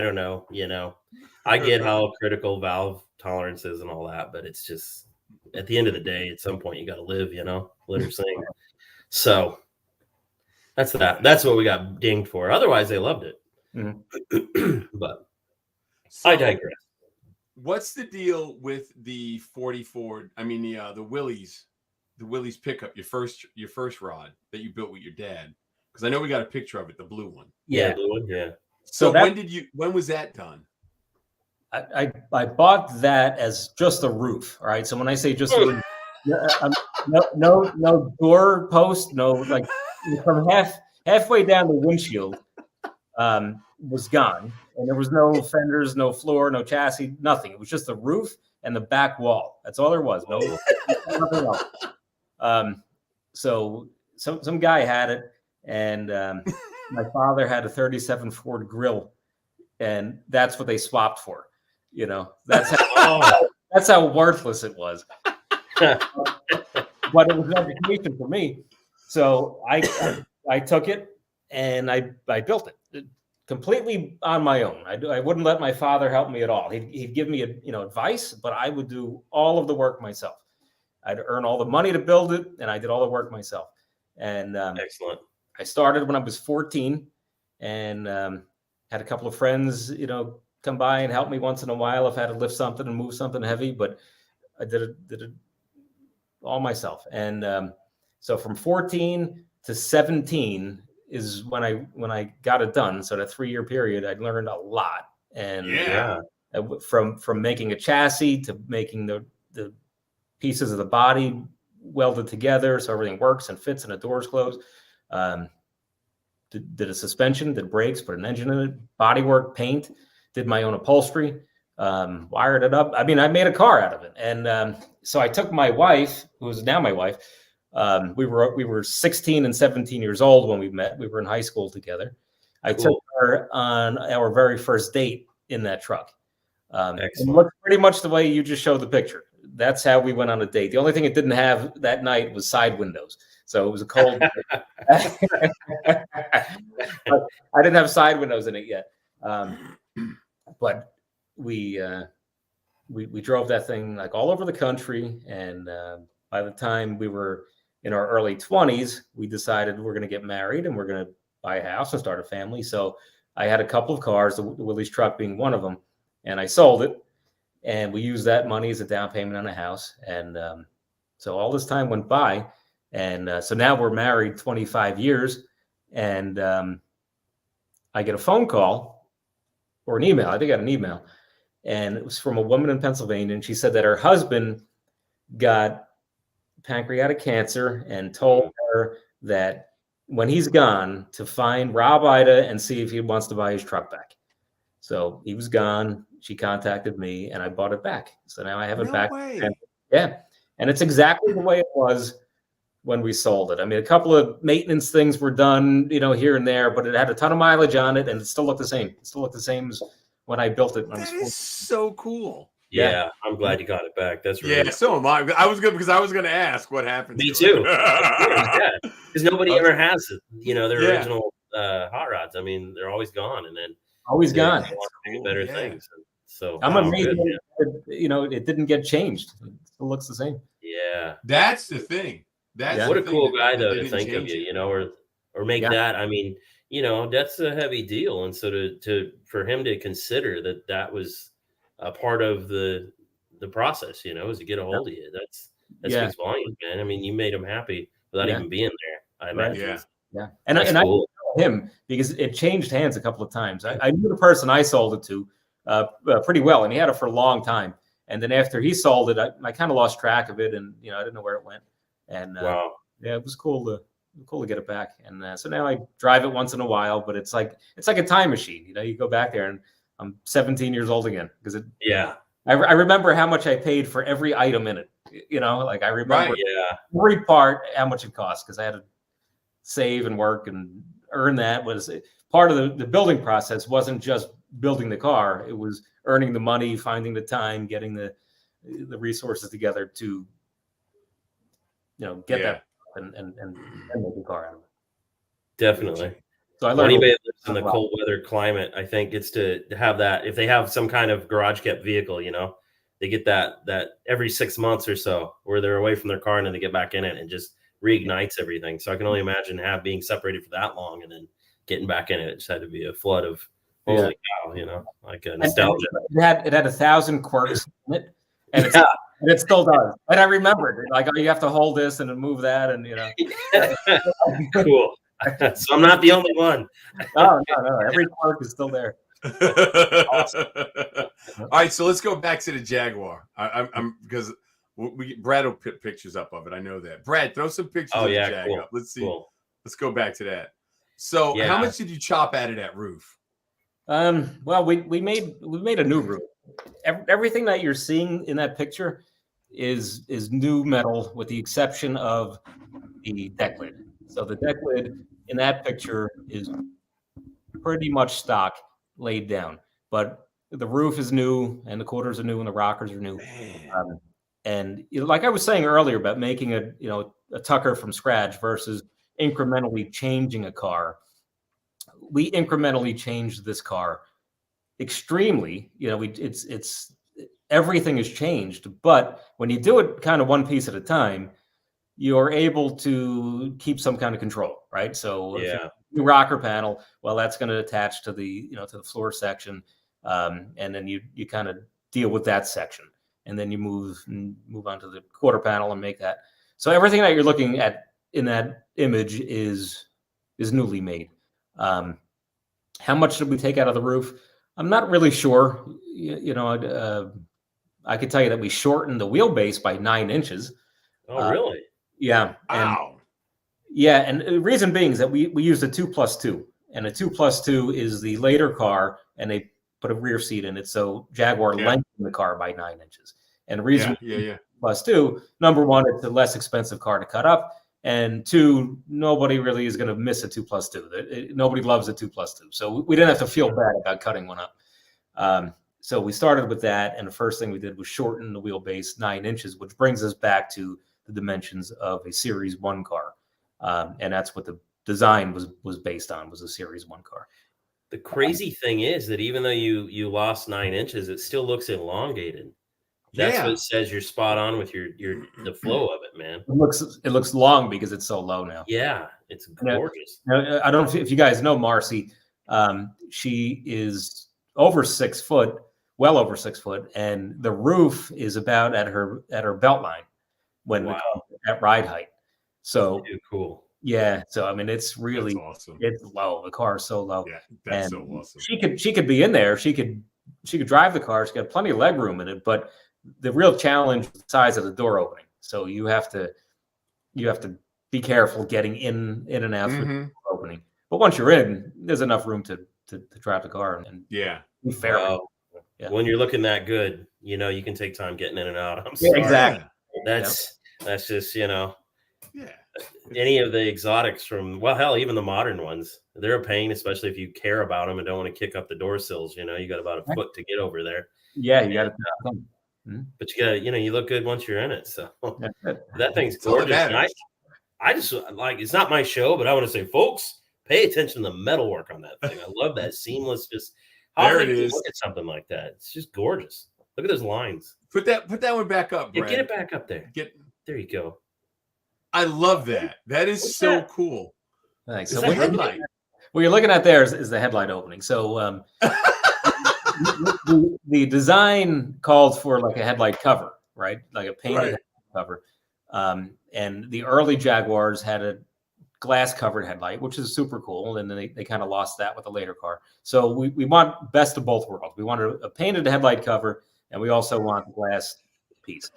C: don't know, I get how critical valve tolerance is and all that, but it's just at the end of the day, at some point you got to live, let her sing. So that's that. That's what we got dinged for. Otherwise, they loved it. Mm-hmm. But I digress.
A: What's the deal with the 44? I mean, the Willys pickup, your first rod that you built with your dad? Because I know we got a picture of it, the blue one.
C: Yeah, blue one. Yeah.
A: So when was that done?
B: I bought that as just a roof. All right. So when I say just a roof, no door post, no, like from halfway down the windshield was gone, and there was no fenders, no floor, no chassis, nothing. It was just the roof and the back wall. That's all there was. No, nothing else. So some guy had it, and my father had a 37 Ford grill and that's what they swapped for. You know, that's how worthless it was. But it was an education for me. So I took it and I built it completely on my own. I wouldn't let my father help me at all. He'd give me advice, but I would do all of the work myself. I'd earn all the money to build it, and I did all the work myself. And
C: excellent.
B: I started when I was 14, and had a couple of friends, come by and help me once in a while if I had to lift something and move something heavy. But I did it all myself. And so from 14 to 17 is when I got it done. So that 3-year period, I learned a lot. And from making a chassis to making the pieces of the body welded together so everything works and fits and the doors close. Did a suspension, did brakes, put an engine in it, bodywork, paint, did my own upholstery, wired it up. I mean, I made a car out of it. And so I took my wife, who is now my wife. We were 16 and 17 years old when we met. We were in high school together. I took her on our very first date in that truck. It looked pretty much the way you just showed the picture. That's how we went on a date. The only thing it didn't have that night was side windows. So it was a cold. I didn't have side windows in it yet. But we drove that thing like all over the country. And by the time we were in our early 20s, we decided we're going to get married and we're going to buy a house and start a family. So I had a couple of cars, the Willys truck being one of them, and I sold it. And we used that money as a down payment on a house. And so all this time went by. And so now we're married 25 years. And I get a phone call or an email. I think I got an email. And it was from a woman in Pennsylvania. And she said that her husband got pancreatic cancer and told her that when he's gone to find Rob Ida and see if he wants to buy his truck back. So he was gone. She contacted me and I bought it back. So now I have it back. Yeah. And it's exactly the way it was when we sold it. I mean, a couple of maintenance things were done, here and there, but it had a ton of mileage on it and it still looked the same. It still looked the same as when I built it.
A: That is so cool.
C: Yeah, I'm glad you got it back. That's really cool.
A: So am I. I was good because I was going to ask what happened.
C: Me too. Yeah, because nobody ever has it. The original hot rods. I mean, they're always gone, and then
B: always gone.
C: Do better things. So
B: I'm amazed. It didn't get changed. It still looks the same.
C: Yeah,
A: that's the thing.
C: What a cool guy though to think of you. Or make that. I mean, that's a heavy deal, and so for him to consider that was a part of the process, is to get a hold of you. That speaks volumes, man. I mean, you made him happy without even being there. I imagine.
B: Yeah. And I know him because it changed hands a couple of times. I knew the person I sold it to pretty well, and he had it for a long time. And then after he sold it, I kind of lost track of it, and I didn't know where it went. And it was cool to get it back. And so now I drive it once in a while, but it's like a time machine. You go back there and I'm 17 years old again because I remember how much I paid for every item in it. I remember every part, how much it cost because I had to save and work and earn that. Was part of the building process. Wasn't just building the car. It was earning the money, finding the time, getting the resources together to get that and make a car out of it.
C: Definitely.
B: So I learned
C: anybody that lives in the cold weather climate, I think it's to have that. If they have some kind of garage kept vehicle, they get that every 6 months or so where they're away from their car and then they get back in it and just reignites everything. So I can only imagine being separated for that long and then getting back in it. It just had to be a flood of holy cow, like a nostalgia.
B: It had 1,000 quirks in it, and it still does. And I remembered, you have to hold this and move that, and
C: Cool. So I'm not the only one.
B: No. Every quirk is still there.
A: Awesome. All right, so let's go back to the Jaguar. I'm because Brad will put pictures up of it. I know that. Brad, throw some pictures of the Jag up. Let's see. Cool. Let's go back to that. So, how much did you chop out of that roof?
B: Well, we made a new roof. Everything that you're seeing in that picture is new metal, with the exception of the deck lid. So the deck lid in that picture is pretty much stock laid down. but the roof is new and the quarters are new and the rockers are new. And like I was saying earlier about making a Tucker from scratch versus incrementally changing a car, we incrementally changed this car extremely. It's everything has changed, but when you do it kind of one piece at a time, you're able to keep some kind of control, right? So the rocker panel, well, that's going to attach to the to the floor section, and then you kind of deal with that section, and then you move on to the quarter panel and make that. So everything that you're looking at in that image is newly made. How much did we take out of the roof? I'm not really sure. I could tell you that we shortened the wheelbase by 9 inches.
C: Oh, really?
B: Yeah.
A: Wow.
B: And the reason being is that we used a 2+2, and a 2+2 is the later car, and they put a rear seat in it. So Jaguar lengthened the car by 9 inches. And the reason +2, number one, it's a less expensive car to cut up. And 2, nobody really is going to miss a 2+2. Nobody loves a 2+2. So we didn't have to feel bad about cutting one up. So we started with that. And the first thing we did was shorten the wheelbase 9 inches, which brings us back to the dimensions of a Series 1 car. And that's what the design was based on, was a Series 1 car.
C: The crazy thing is that even though you lost 9 inches, it still looks elongated. That's what says you're spot on with the flow of it, man.
B: It looks long because it's so low now.
C: Yeah, it's gorgeous.
B: Now, I don't know if you guys know Marcy. She is over 6 foot, well over 6 foot, and the roof is about at her belt line at ride height. So
C: cool.
B: Yeah, so I mean, it's really
A: awesome.
B: It's low. The car is so low.
A: Yeah, that's so awesome.
B: She could be in there. She could drive the car. She's got plenty of leg room in it, but the real challenge is the size of the door opening. So you have to be careful getting in and out through the door opening. But once you're in, there's enough room to drive the car and be fair.
C: When you're looking that good, you can take time getting in and out. I'm
B: sorry. Exactly.
C: That's just any of the exotics from, well, hell, even the modern ones, they're a pain, especially if you care about them and don't want to kick up the door sills. You got about a foot to get over there.
B: Yeah, you got to.
C: But you got to, you look good once you're in it. So that thing's gorgeous. I just it's not my show, but I want to say, folks, pay attention to the metalwork on that thing. I love that seamless. Just
A: there it is.
C: Look at something like that. It's just gorgeous. Look at those lines.
A: Put that one back up.
C: Yeah, get it back up there. There you go.
A: I love that. That is so cool.
B: Thanks. So what you're looking at there is the headlight opening. So the design called for like a headlight cover, right? Like a painted headlight cover. And the early Jaguars had a glass covered headlight, which is super cool. And then they kind of lost that with the later car. So we want best of both worlds. We want a painted headlight cover, and we also want the glass piece.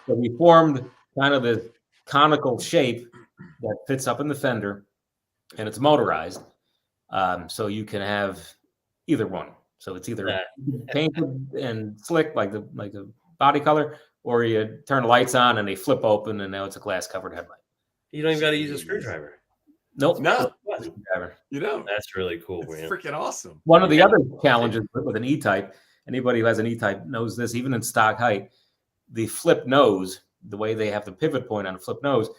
B: So we formed kind of the conical shape that fits up in the fender, and it's motorized. So you can have either one. So it's either painted and slick like the body color, or you turn the lights on and they flip open, and now it's a glass covered headlight.
C: You don't even got to use a screwdriver.
B: Nope.
A: No.
C: You know, that's really cool, man.
A: Freaking awesome.
B: One of the other challenges with an E-Type, anybody who has an E-Type knows this, even in stock height, the flip nose, the way they have the pivot point on the flip nose,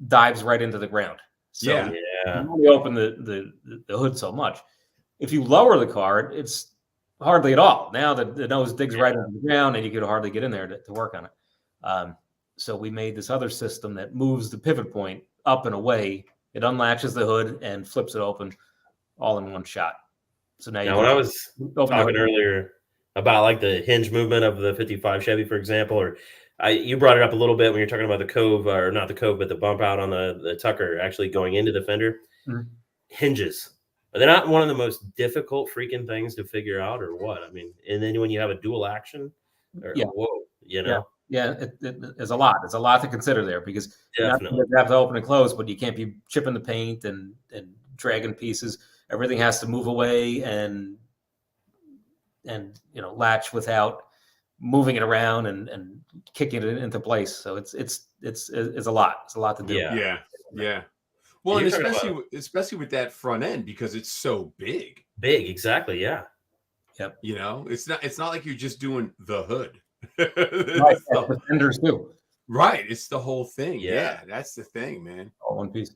B: dives right into the ground. So you only open the hood so much. If you lower the car, it's hardly at all. Now the nose digs right into the ground, and you could hardly get in there to work on it. So we made this other system that moves the pivot point up and away. It unlatches the hood and flips it open all in one shot. So now
C: when I was talking earlier about like the hinge movement of the 55 Chevy, for example, or you brought it up a little bit when you're talking about the cove, or not the cove, but the bump out on the Tucker actually going into the fender. Hinges. Are they not one of the most difficult freaking things to figure out, or what? I mean, and then when you have a dual action,
B: there's a lot. There's a lot to consider there, because you have to open and close, but you can't be chipping the paint and dragging pieces. Everything has to move away and latch without moving it around and kicking it into place. So it's a lot. It's a lot to do.
A: Yeah. Well, and especially with that front end, because it's so big.
C: Exactly. Yeah.
B: Yep.
A: You know, it's not like you're just doing the hood.
B: Right. The fenders too.
A: Right. It's the whole thing.
C: Yeah.
A: Yeah, that's the thing, man.
B: All one piece.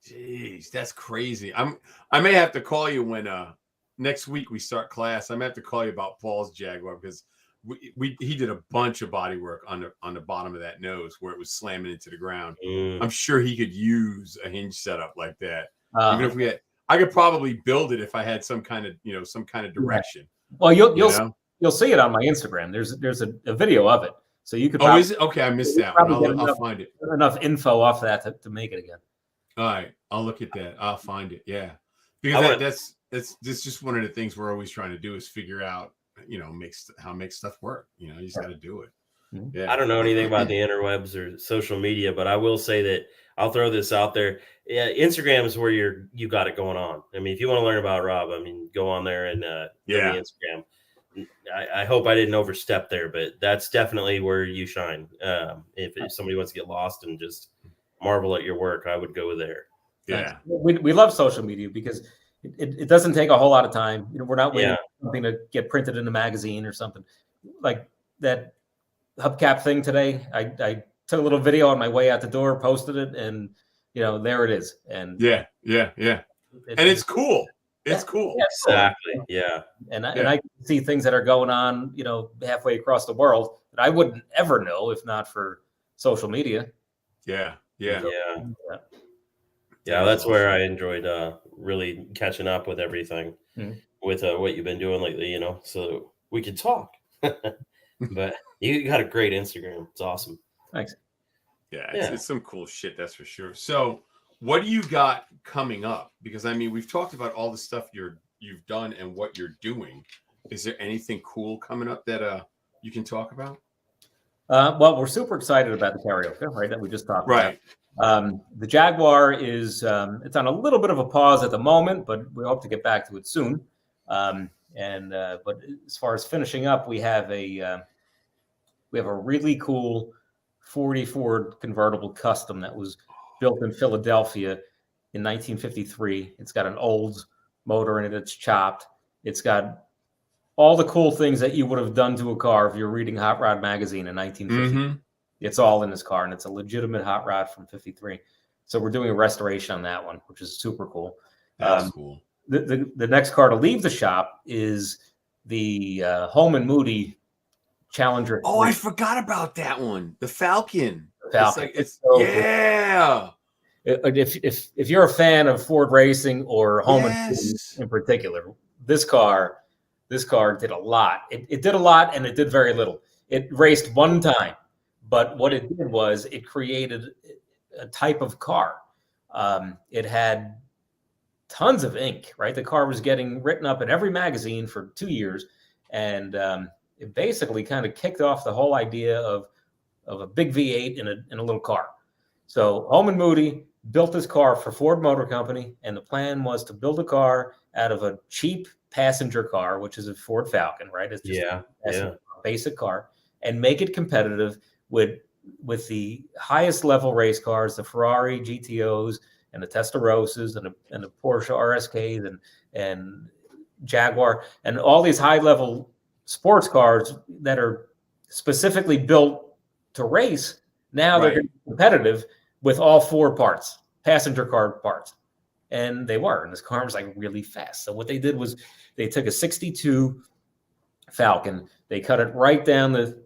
A: Jeez, that's crazy. I may have to call you when next week we start class. I may have to call you about Paul's Jaguar because he did a bunch of body work on the bottom of that nose where it was slamming into the ground. I'm sure he could use a hinge setup like that. Even if I could probably build it if I had some kind of direction.
B: Well, you'll see it on my Instagram. There's a video of it, so you could.
A: Oh, is it? Okay, I missed that one. I'll find it.
B: Enough info off that to make it again.
A: All right, I'll look at that. I'll find it. Yeah, because that's just one of the things we're always trying to do is figure out, how to make stuff work. You just got to do it. Yeah.
C: I don't know anything about the interwebs or social media, but I will say that I'll throw this out there. Yeah, Instagram is where you got it going on. I mean, if you want to learn about Rob, go on there and go to Instagram. I hope I didn't overstep there, but that's definitely where you shine. If somebody wants to get lost and just marvel at your work, I would go there.
A: Yeah,
B: we love social media because it doesn't take a whole lot of time. We're not waiting for something to get printed in a magazine or something like that. Hubcap thing today. I took a little video on my way out the door, posted it, and there it is. And
A: yeah. And it's cool. It's cool.
B: Yeah,
C: exactly. Yeah.
B: And I can see things that are going on, halfway across the world that I wouldn't ever know if not for social media.
A: Yeah.
C: That's where I enjoyed really catching up with everything with what you've been doing lately, so we could talk. But you got a great Instagram. It's awesome.
B: Thanks.
A: Yeah, it's some cool shit, that's for sure. So what do you got coming up? Because we've talked about all the stuff you've done and what you're doing. Is there anything cool coming up that you can talk about?
B: Well, we're super excited about the Carioca, right? That we just talked about. The Jaguar is it's on a little bit of a pause at the moment, but we hope to get back to it soon. But as far as finishing up, we have a really cool 40 Ford convertible custom that was built in Philadelphia in 1953. It's got an old motor in it. It's chopped. It's got all the cool things that you would have done to a car if you're reading Hot Rod magazine in 1950. It's all in this car, and it's a legitimate hot rod from 53. So we're doing a restoration on that one, which is super cool.
A: That's cool.
B: The next car to leave the shop is the Holman Moody Challenger.
A: Oh, I forgot about that one. The Falcon.
B: Falcon.
A: Yeah.
B: If you're a fan of Ford racing or Holman Moody in particular, this car did a lot. It did a lot, and it did very little. It raced one time, but what it did was it created a type of car. It had tons of ink, right? The car was getting written up in every magazine for 2 years, and it basically kind of kicked off the whole idea of a big V8 in a little car. So Holman Moody built this car for Ford Motor Company, and the plan was to build a car out of a cheap passenger car, which is a Ford Falcon, right? It's just a basic car, and make it competitive with the highest level race cars, the Ferrari GTOs and the Testarossas and the Porsche RSKs and Jaguar and all these high level sports cars that are specifically built to race. Now they're going to be competitive with all four parts, passenger car parts. And they were, and this car was like really fast. So what they did was they took a 62 Falcon, they cut it right down the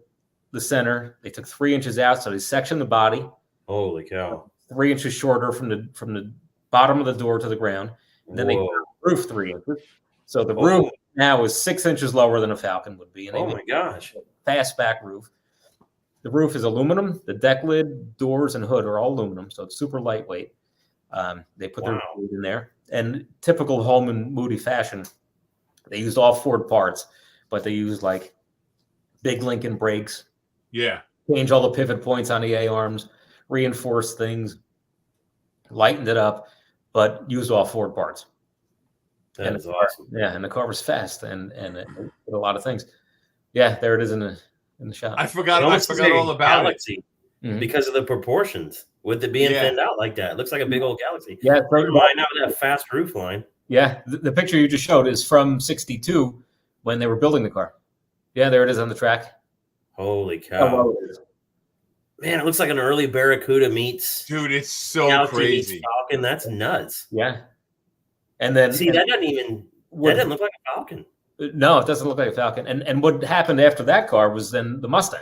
B: center. They took 3 inches out, so they sectioned the body.
C: Holy cow!
B: 3 inches shorter from the bottom of the door to the ground. And then they cut the roof 3 inches. So the roof now is 6 inches lower than a Falcon would be. And
C: oh my gosh!
B: Fastback roof. The roof is aluminum. The deck lid, doors, and hood are all aluminum, so it's super lightweight. They put their food in there. And typical Holman Moody fashion, they used all Ford parts, but they used like big Lincoln brakes.
A: Yeah.
B: Change all the pivot points on the A-arms, reinforce things, lightened it up, but used all Ford parts.
C: That is awesome.
B: Yeah, and the car was fast and it did a lot of things. Yeah, there it is in the shot.
A: I forgot all about
C: Galaxy because of the proportions. With it being thinned out like that, it looks like a big old Galaxy.
B: Yeah,
C: mine out with that fast roof line.
B: Yeah, the picture you just showed is from '62 when they were building the car. Yeah, there it is on the track.
C: Holy
B: Oh,
C: cow.
B: well, it is.
C: Man, it looks like an early Barracuda meets.
A: Dude, it's so
C: Galaxy
A: crazy.
C: meets Falcon. That's nuts.
B: Yeah. And then
C: See, that doesn't look like a Falcon.
B: No, it doesn't look like a Falcon. And what happened after that car was then the Mustang,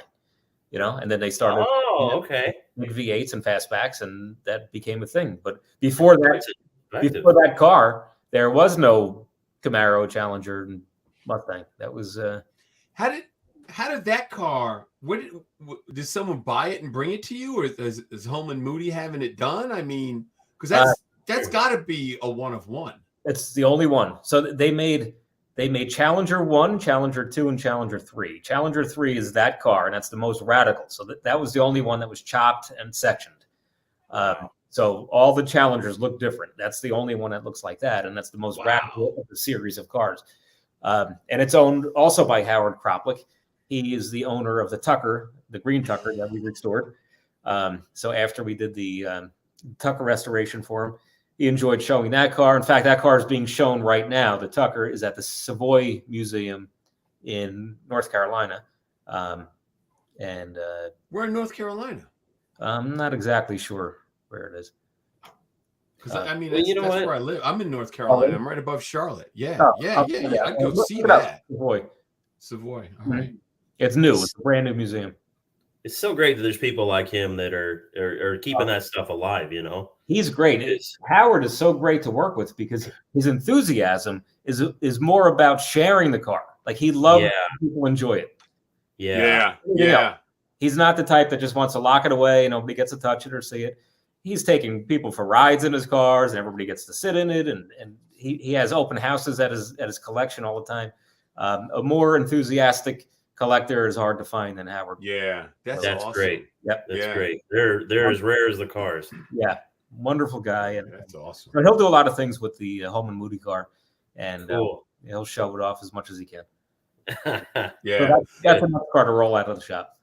B: and then they started
C: Okay.
B: big V8s and fastbacks, and that became a thing. But before that car, there was no Camaro, Challenger, and Mustang. That was
A: How did that car? Did someone buy it and bring it to you, or is Holman Moody having it done? I mean, because that's got to be a one of one.
B: It's the only one. So they made Challenger 1, Challenger 2, and Challenger 3. Challenger 3 is that car, and that's the most radical. So that was the only one that was chopped and sectioned. So all the Challengers look different. That's the only one that looks like that, and that's the most radical of the series of cars. And it's owned also by Howard Kroplick. He is the owner of the Tucker, the green Tucker that we restored. So after we did the Tucker restoration for him, he enjoyed showing that car. In fact, that car is being shown right now. The Tucker is at the Savoy Museum in North Carolina.
A: We're in North Carolina.
B: I'm not exactly sure where it is.
A: Because that's where I live. I'm in North Carolina. I'm right above Charlotte. Yeah. I'd go see that. Savoy. All right.
B: It's new. It's a brand new museum.
C: It's so great that there's people like him that are keeping that stuff alive,
B: He's great. Howard is so great to work with because his enthusiasm is more about sharing the car. Like he loves people enjoy it.
A: Yeah.
B: He's not the type that just wants to lock it away and nobody gets to touch it or see it. He's taking people for rides in his cars and everybody gets to sit in it. And he has open houses at his collection all the time. A more enthusiastic collector is hard to find than Howard.
A: Yeah, that's awesome.
C: Great.
B: Yep,
C: that's great. They're as rare as the cars.
B: Yeah, wonderful guy, and
A: that's awesome.
B: So he'll do a lot of things with the Holman Moody car, and
C: cool.
B: He'll show it off as much as he can.
A: Yeah,
B: so that's enough car to roll out of the shop.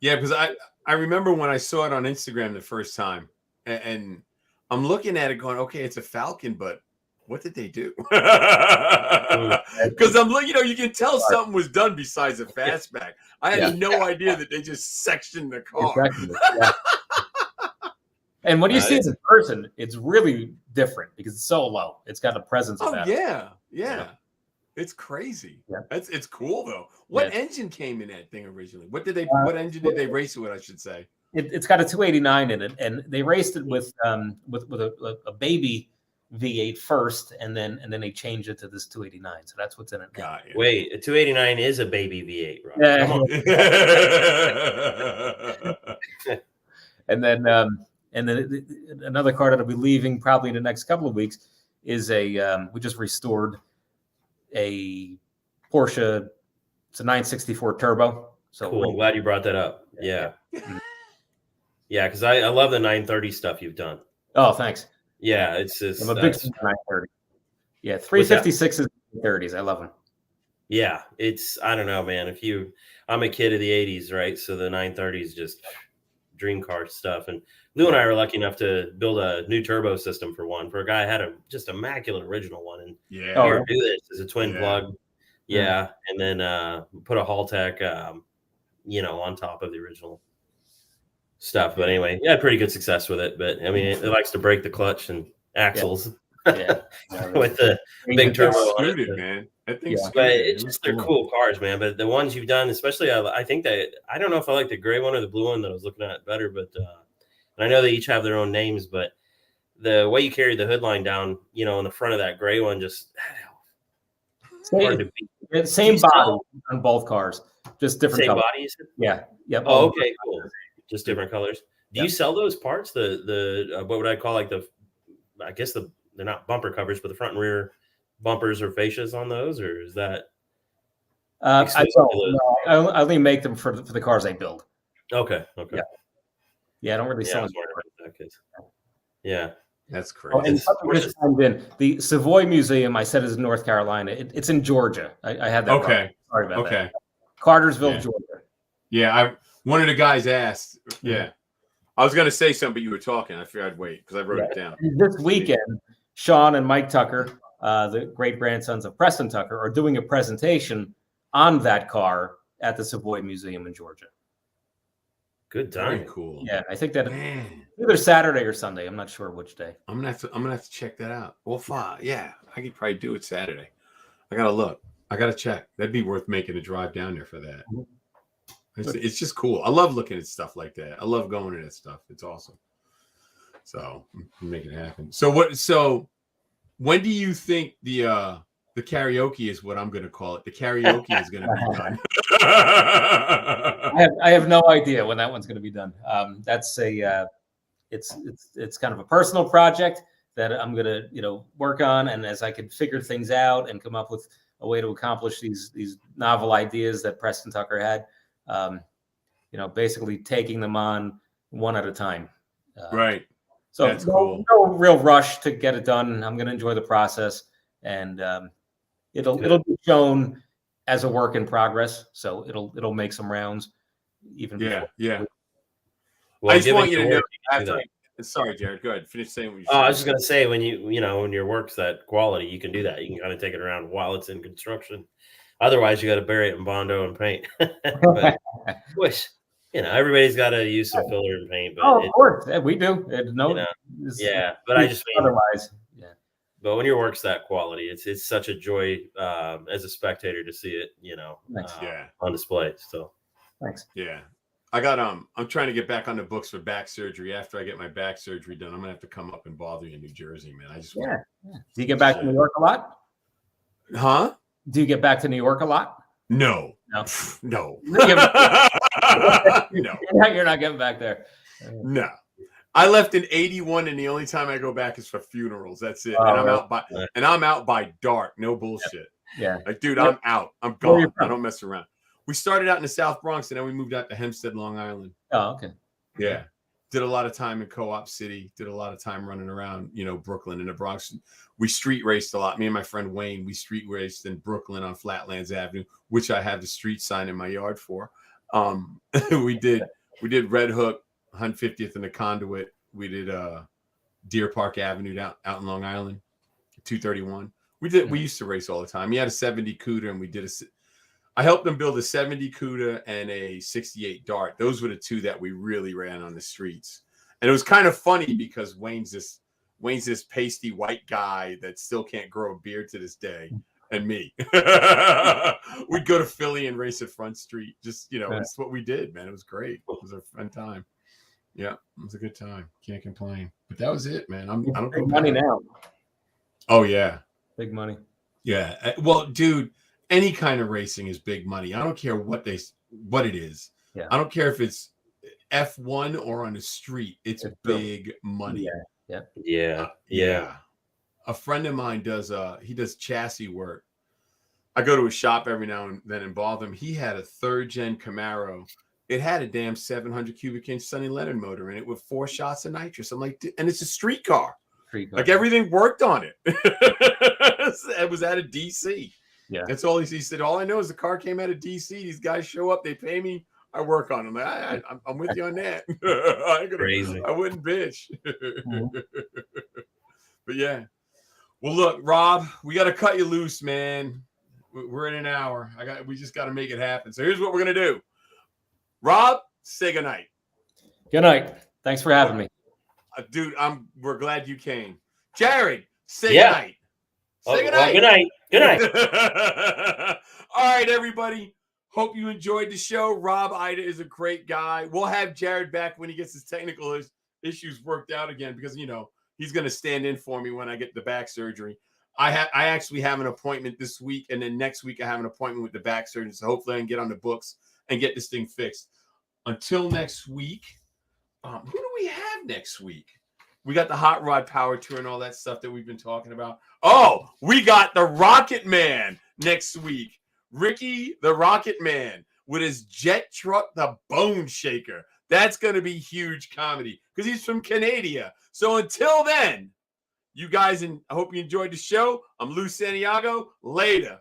A: Yeah, because I remember when I saw it on Instagram the first time, and I'm looking at it going, okay, it's a Falcon, but what did they do? Because I'm looking, you can tell something was done besides a fastback. I had no idea that they just sectioned the car.
B: Exactly. Yeah. And when you see it in person, it's really different because it's so low. It's got a presence about it.
A: Yeah. It's crazy. Yeah. It's cool though. What engine came in that thing originally? What engine did they race it with? I should say.
B: It's got a 289 in it, and they raced it with a baby V8 first, and then they changed it to this 289. So that's what's in it.
C: Wait, a 289 is a baby V8, right?
B: Yeah. And then another car that'll be leaving probably in the next couple of weeks is we just restored a Porsche. It's a 964 turbo. So
C: cool. I'm glad you brought that up. Yeah. Yeah, because I love the 930 stuff you've done.
B: Oh, thanks.
C: Yeah, it's just.
B: I'm a big 930. Yeah, 356s and 30s. I love them.
C: Yeah, I don't know, man. I'm a kid of the 80s, right? So the 930s just dream car stuff. And Lou and I were lucky enough to build a new turbo system for a guy who had a just immaculate original one. And do this as a twin plug. Yeah. And then put a Haltech, on top of the original stuff. But anyway, had pretty good success with it. But I mean, it likes to break the clutch and axles with the big turbo on it.
A: Man. I think
C: but it's just they're cool cars, man. But the ones you've done, especially, I think that I don't know if I like the gray one or the blue one that I was looking at better, but and I know they each have their own names, but the way you carry the hood line down, in the front of that gray one, just hard to beat.
B: Same body on both cars, just different
C: same
B: colors.
C: bodies.
B: Yeah. Yep.
C: Oh, okay, cool. Just different colors. Do you sell those parts? The what would I call I guess they're not bumper covers, but the front and rear bumpers or fascias on those, or is that?
B: I don't. No, I only make them for the cars I build.
C: Okay.
B: Yeah, I don't really sell them.
C: Yeah,
A: that's crazy.
B: And the Savoy Museum, I said, is in North Carolina. It's in Georgia. I had that.
A: Okay.
B: Sorry about that. Cartersville, Georgia.
A: Yeah, one of the guys asked. Yeah, I was gonna say something, but you were talking. I figured I'd wait because I wrote it down.
B: And this weekend, Sean and Mike Tucker the great grandsons of Preston Tucker, are doing a presentation on that car at the Savoy Museum in Georgia.
C: Good
A: Very
C: time.
A: cool.
B: Yeah, I think that
A: Man,
B: either Saturday or Sunday. I'm not sure which day.
A: I'm gonna have to check that out. Well, fine. Yeah, I could probably do it Saturday. I gotta look. I gotta check. That'd be worth making a drive down there for that. It's just cool. I love looking at stuff like that. I love going to that stuff. It's awesome. So make it happen. So when do you think the karaoke is what I'm going to call it? The karaoke is going to be done.
B: I have no idea when that one's going to be done. That's it's kind of a personal project that I'm going to work on, and as I can figure things out and come up with a way to accomplish these novel ideas that Preston Tucker had, basically taking them on one at a time.
A: Right.
B: So
A: that's cool.
B: No real rush to get it done. I'm going to enjoy the process, and it'll be shown as a work in progress. So it'll make some rounds.
A: Yeah.
C: Well,
A: I just want you to know.
C: that.
A: Sorry, Jared. Go ahead. Finish saying what you
C: Oh,
A: said.
C: I was just gonna say when when your work's that quality, you can do that. You can kind of take it around while it's in construction. Otherwise, you got to bury it in Bondo and paint. But everybody's got to use some filler and paint. But
B: of course, we do.
C: But I just mean
B: otherwise, yeah.
C: But when your work's that quality, it's such a joy as a spectator to see it, on display. So
B: thanks.
A: Yeah. I got I'm trying to get back on the books for back surgery. After I get my back surgery done, I'm gonna have to come up and bother you in New Jersey, man. I just
B: Do you get back to New York a lot?
A: Huh?
B: Do you get back to New York a lot?
A: No.
B: No.
A: No.
B: No. You're not getting back there.
A: No. I left in 81, and the only time I go back is for funerals. That's it. And I'm out by dark. No bullshit.
B: Yeah.
A: Like, dude, I'm out. I'm gone. I don't mess around. We started out in the South Bronx, and then we moved out to Hempstead, Long Island.
B: Oh, okay.
A: Yeah. Did a lot of time in Co-op City. Did a lot of time running around, Brooklyn and the Bronx. We street raced a lot. Me and my friend Wayne, we street raced in Brooklyn on Flatlands Avenue, which I have the street sign in my yard for. We did Red Hook, 150th and the Conduit. We did Deer Park Avenue out in Long Island, 231. We used to race all the time. He had a 70 Cuda, and I helped him build a 70 Cuda and a 68 Dart. Those were the two that we really ran on the streets. And it was kind of funny because Wayne's this pasty white guy that still can't grow a beard to this day, and me. We'd go to Philly and race at Front Street. Just, it's what we did, man. It was great. It was a fun time. Yeah, it was a good time. Can't complain. But that was it, man. I don't
B: big money now.
A: Oh yeah,
B: big money.
A: Yeah. Well, dude, any kind of racing is big money. I don't care what it is.
B: Yeah.
A: I don't care if it's F1 or on the street. It's big money.
C: Yeah.
A: A friend of mine does chassis work. I go to his shop every now and then and bother him. He had a 3rd gen Camaro. It had a damn 700 cubic inch Sonny Lennon motor in it with 4 shots of nitrous. I'm like, and it's a street car. Like everything worked on it. It was out of DC.
B: Yeah.
A: That's all he said. All I know is the car came out of DC. These guys show up, they pay me, I work on them. I'm with you on that.
C: Crazy.
A: I wouldn't bitch. But yeah. Well, look, Rob, we got to cut you loose, man. We're in an hour. We just got to make it happen. So here's what we're gonna do. Rob, say goodnight.
B: Good night. Thanks for having me.
A: Dude, we're glad you came. Jared, say goodnight. Say goodnight.
C: Well, good night. Good night.
A: All right, everybody. Hope you enjoyed the show. Rob Ida is a great guy. We'll have Jared back when he gets his technical issues worked out again because, he's going to stand in for me when I get the back surgery. I actually have an appointment this week, and then next week I have an appointment with the back surgeon. So hopefully I can get on the books and get this thing fixed. Until next week, who do we have next week? We got the Hot Rod Power Tour and all that stuff that we've been talking about. Oh, we got the Rocket Man next week. Ricky the Rocket Man with his jet truck, the Bone Shaker. That's going to be huge comedy because he's from Canada. So until then, you guys, I hope you enjoyed the show. I'm Lou Santiago. Later.